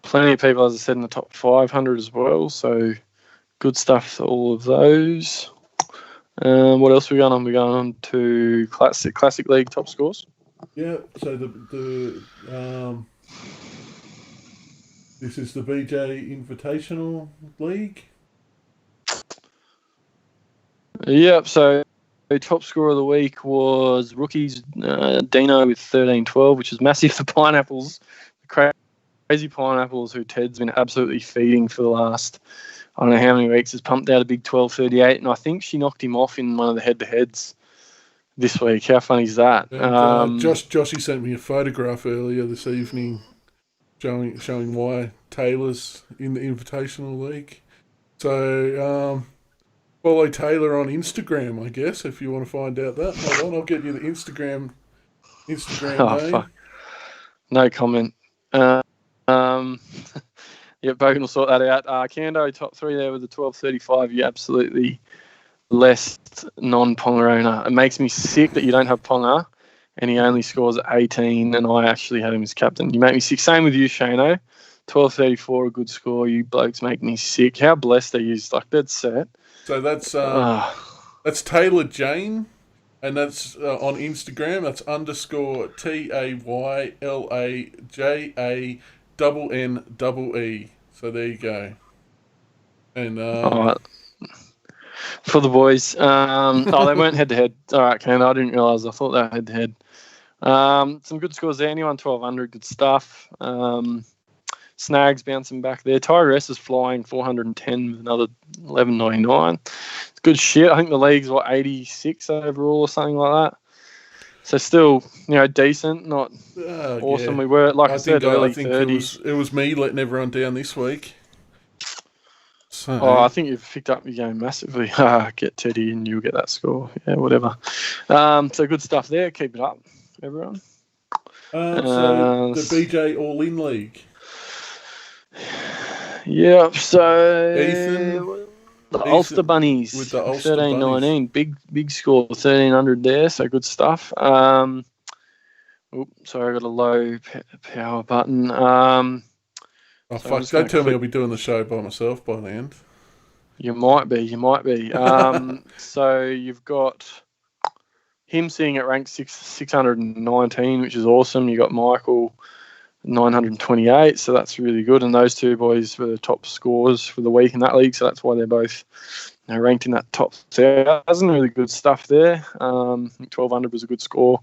Plenty of people, as I said, in the top 500 as well. So good stuff for all of those. What else are we going on? We're going on to Classic League top scores. Yeah, so this is the BJ Invitational League. Yep, so the top score of the week was rookies Dino with 13-12, which is massive for Pineapples. The crazy Pineapples, who Ted's been absolutely feeding for the last, I don't know how many weeks, has pumped out a big 12-38, and I think she knocked him off in one of the head-to-heads this week. How funny is that? Joshy sent me a photograph earlier this evening showing why Taylor's in the Invitational League. So follow Taylor on Instagram, I guess, if you want to find out that. Hold on, I'll get you the Instagram name. Fuck. No comment. Yeah, Bogan will sort that out. Kando, top 3 there with the 12.35. You absolutely blessed non-Ponga owner. It makes me sick that you don't have Ponga and he only scores 18 and I actually had him as captain. You make me sick. Same with you, Shano. 12.34, a good score. You blokes make me sick. How blessed are you? Like, that's set. So that's Taylor Jane, and that's on Instagram. That's _TAYLAJANNEE. So there you go. And all right. For the boys. They weren't head-to-head. All right, Ken, I didn't realise. I thought they were head-to-head. Some good scores there. Anyone 1,200, good stuff. Snags bouncing back there. Tigress is flying 410 with another 11.99. It's good shit. I think the league's 86 overall or something like that. So still, decent, not awesome. Yeah. We were, like I said, early 30s. It was me letting everyone down this week. So. I think you've picked up your game massively. Get Teddy and you'll get that score. Yeah, whatever. So good stuff there. Keep it up, everyone. So the BJ All-In League. Yeah, so Ethan, the Ulster Bunnies with the Ulster 13-19, big score, 1,300 there, so good stuff. Sorry, I got a low power button. Don't tell me I'll be doing the show by myself by the end. You might be. So you've got him sitting at rank 619, which is awesome. You got Michael 928, so that's really good. And those two boys were the top scores for the week in that league, so that's why they're both ranked in that top 1,000. Really good stuff there. 1,200 was a good score.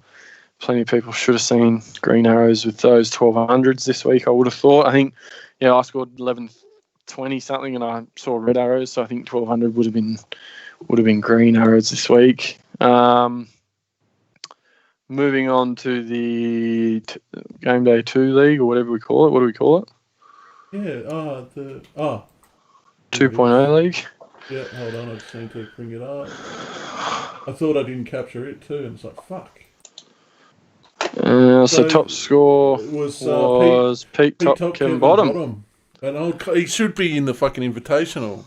Plenty of people should have seen green arrows with those 1,200s this week, I would have thought. I think, I scored 1120 something, and I saw red arrows, so I think 1,200 would have been green arrows this week. Moving on to the Game Day 2 League, or whatever we call it. What do we call it? Yeah, 2.0 League. Yeah, hold on, I just need to bring it up. I thought I didn't capture it too, and it's like, fuck. So top score was Pete Top, Kevin Bottom. And he should be in the fucking Invitational,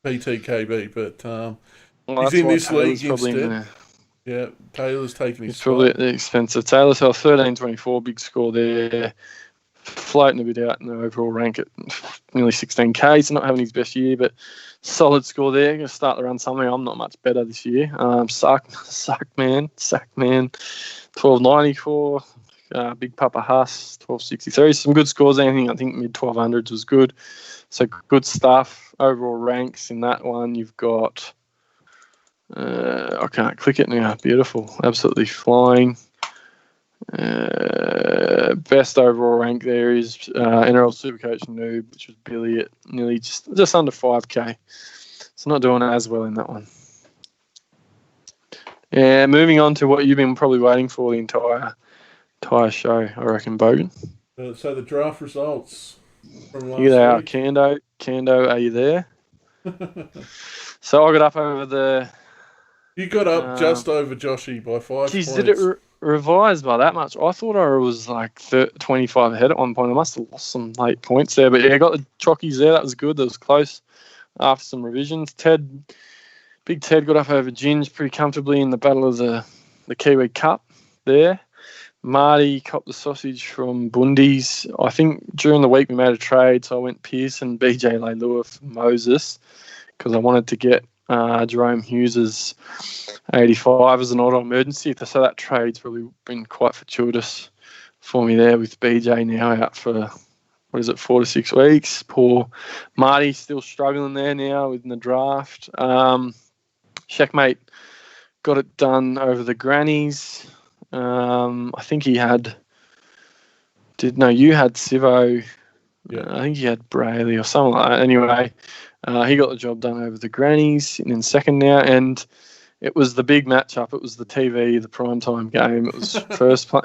PTKB, but he's in this league instead. Yeah, Taylor's taking his spot. Probably at the expense of Taylor. So 13.24, big score there. Floating a bit out in the overall rank at nearly 16K. So not having his best year, but solid score there. Going to start the run somewhere. I'm not much better this year. Sackman. 12.94. Big Papa Huss, 12.63. Some good scores. Anything I think mid-1200s was good. So good stuff. Overall ranks in that one, you've got... I can't click it now. Beautiful. Absolutely flying. Best overall rank there is NRL Supercoach Noob, which was Billy at nearly just under 5K. So not doing as well in that one. Yeah, moving on to what you've been probably waiting for the entire show, I reckon, Bogan. So the draft results from last week. Here they are. Kando, are you there? So I got up over the You got up just over Joshy by 5 Geez, points. did it revise by that much? I thought I was like 25 ahead at one point. I must have lost some late points there. But yeah, got the chockies there. That was good. That was close after some revisions. Big Ted got up over Ginge pretty comfortably in the battle of the Kiwi Cup there. Marty copped the sausage from Bundy's. I think during the week we made a trade, so I went Pearson, BJ Leilua for Moses because I wanted to get Jerome Hughes's 85 as an auto emergency. So that trade's probably been quite fortuitous for me there with BJ now out for, 4 to 6 weeks. Poor Marty still struggling there now in the draft. Checkmate got it done over the grannies. I think he had... you had Sivo. Yeah. I think he had Brayley or something like that. Anyway, he got the job done over the grannies, sitting in second now, and it was the big matchup. It was the TV, the primetime game. It was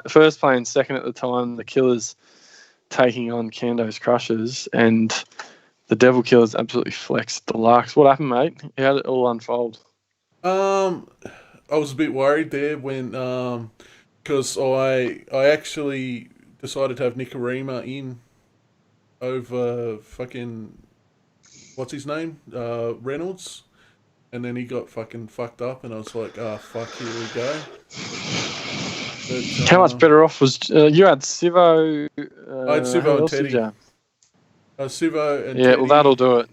first playing second at the time, the Killers taking on Kando's Crushers, and the Devil Killers absolutely flexed the Larks. What happened, mate? How did it all unfold? I was a bit worried there when, because I actually decided to have Nicarima in over fucking, what's his name? Reynolds. And then he got fucking fucked up, and I was like, fuck, here we go. But, how much better off was you had Sivo? I had Sivo and Teddy. Sivo and Teddy. Well, that'll do it.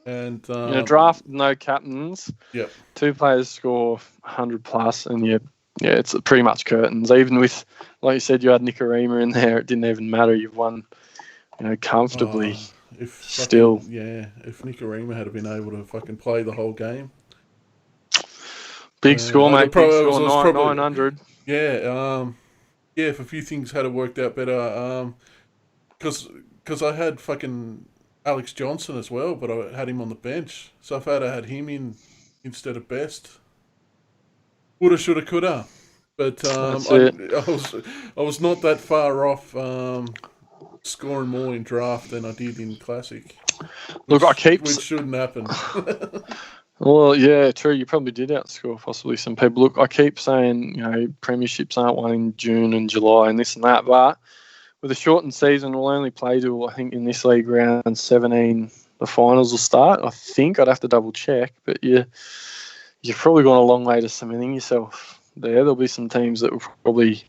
And in a draft, no captains. Yep. 2 players score 100 plus, and it's pretty much curtains. Even with, like you said, you had Nicarima in there, it didn't even matter. You've won, comfortably. If Nicarima had been able to fucking play the whole game. Big score, mate. Big score, 900. Yeah, if a few things had worked out better, because I had fucking Alex Johnson as well, but I had him on the bench. So if I had him in instead of Best, woulda, shoulda, coulda. But I was not that far off scoring more in draft than I did in Classic. Which shouldn't happen. Well, yeah, true. You probably did outscore possibly some people. Look, I keep saying, premierships aren't won in June and July and this and that, but with a shortened season, we'll only play to, I think, in this league round 17, the finals will start. I think I'd have to double check, but you've probably gone a long way to cementing yourself there. There'll be some teams that will probably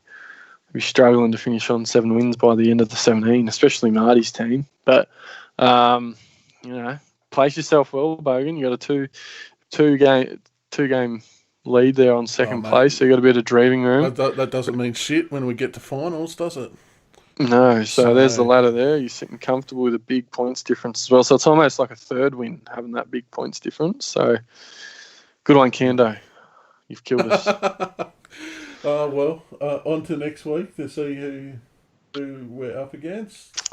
be struggling to finish on 7 wins by the end of the 17, especially Marty's team. But, place yourself well, Bogan. You got a two game lead there on second place, so you got a bit of dreaming room. That doesn't mean shit when we get to finals, does it? No, so there's the ladder there. You're sitting comfortable with a big points difference as well. So it's almost like a third win, having that big points difference. So good on Kando. You've killed us. On to next week to see who we're up against.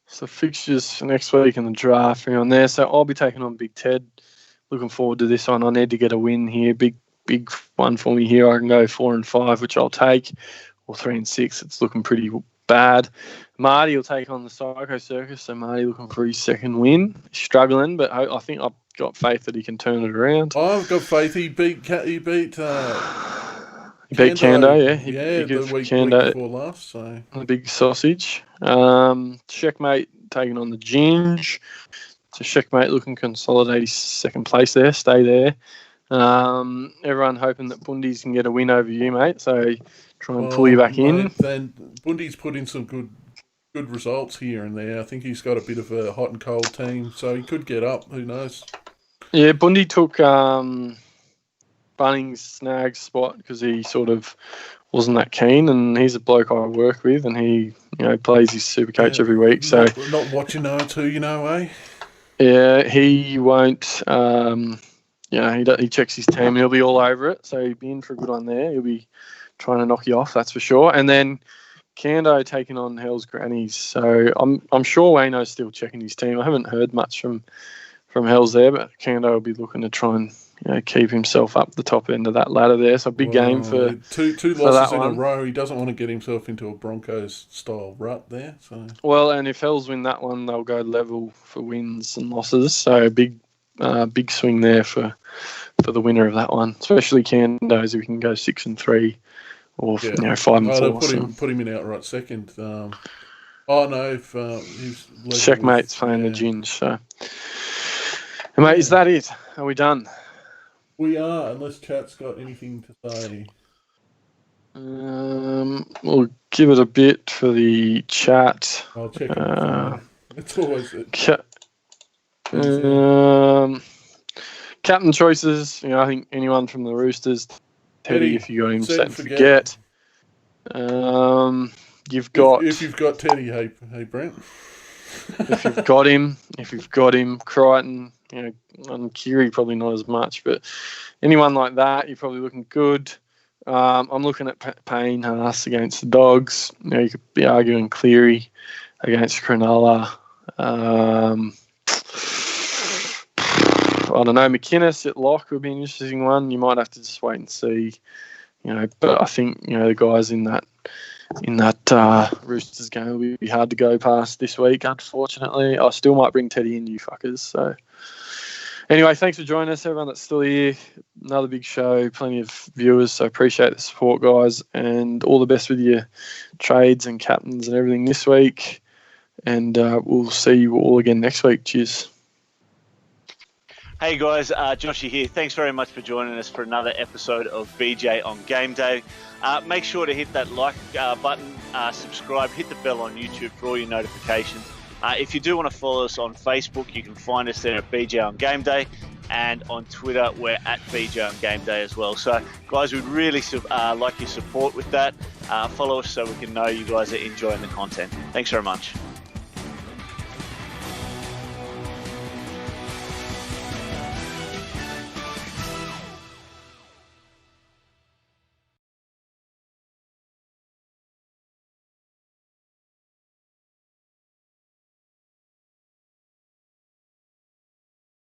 So fixtures for next week in the draft on there. So I'll be taking on Big Ted. Looking forward to this one. I need to get a win here. Big one for me here. I can go 4 and 5, which I'll take, or 3 and 6. It's looking pretty bad. Marty will take on the Psycho Circus. So Marty looking for his second win. He's struggling, but I think I've got faith that he can turn it around. I've got faith. He beat Kando, yeah. The week before last. So the big sausage. Checkmate taking on the Ginge. So Checkmate looking to consolidate his second place there. Stay there. Everyone hoping that Bundy's can get a win over you, mate. So try and pull you back in. Then Bundy's put in some good results here and there. I think he's got a bit of a hot and cold team, so he could get up. Who knows? Yeah, Bundy took Bunnings' snag spot because he sort of wasn't that keen, and he's a bloke I work with, and he plays his Supercoach every week. So not what you know, too, eh? Yeah, he won't. He checks his team. He'll be all over it. So he'll be in for a good one there. He'll be trying to knock you off, that's for sure. And then Kando taking on Hell's Grannies. So I'm sure Wayno's still checking his team. I haven't heard much from Hell's there, but Kando will be looking to try and keep himself up the top end of that ladder there. So big game for two losses in a row. He doesn't want to get himself into a Broncos style rut there. So and if Hells win that one, they'll go level for wins and losses. So big big swing there for the winner of that one, especially Candos if we can go 6-3 or 5-4. Put him in outright second. If he's Checkmate's playing the Ginge. So, and mate, is that it? Are we done? We are, unless chat's got anything to say. We'll give it a bit for the chat. I'll check it. It's always it. Captain choices. I think anyone from the Roosters. Teddy, if you got him, set and forget. You've got if you've got Teddy, hey Brent. if you've got him, Crichton, and Kiri probably not as much, but anyone like that, you're probably looking good. I'm looking at Payne Haas against the Dogs. You could be arguing Cleary against Cronulla. I don't know, McInnes at lock would be an interesting one. You might have to just wait and see, but I think the guys in that Roosters game will be hard to go past this week, unfortunately. I still might bring Teddy in, you fuckers. So anyway, thanks for joining us, everyone that's still here. Another big show, plenty of viewers, so appreciate the support, guys, and all the best with your trades and captains and everything this week. And we'll see you all again next week. Cheers. Hey guys, Joshy here. Thanks very much for joining us for another episode of BJ on Game Day. Make sure to hit that like button, subscribe, hit the bell on YouTube for all your notifications. If you do want to follow us on Facebook, you can find us there at BJ on Game Day, and on Twitter we're at BJ on Game Day as well. So guys, we'd really like your support with that. Follow us so we can know you guys are enjoying the content. Thanks very much.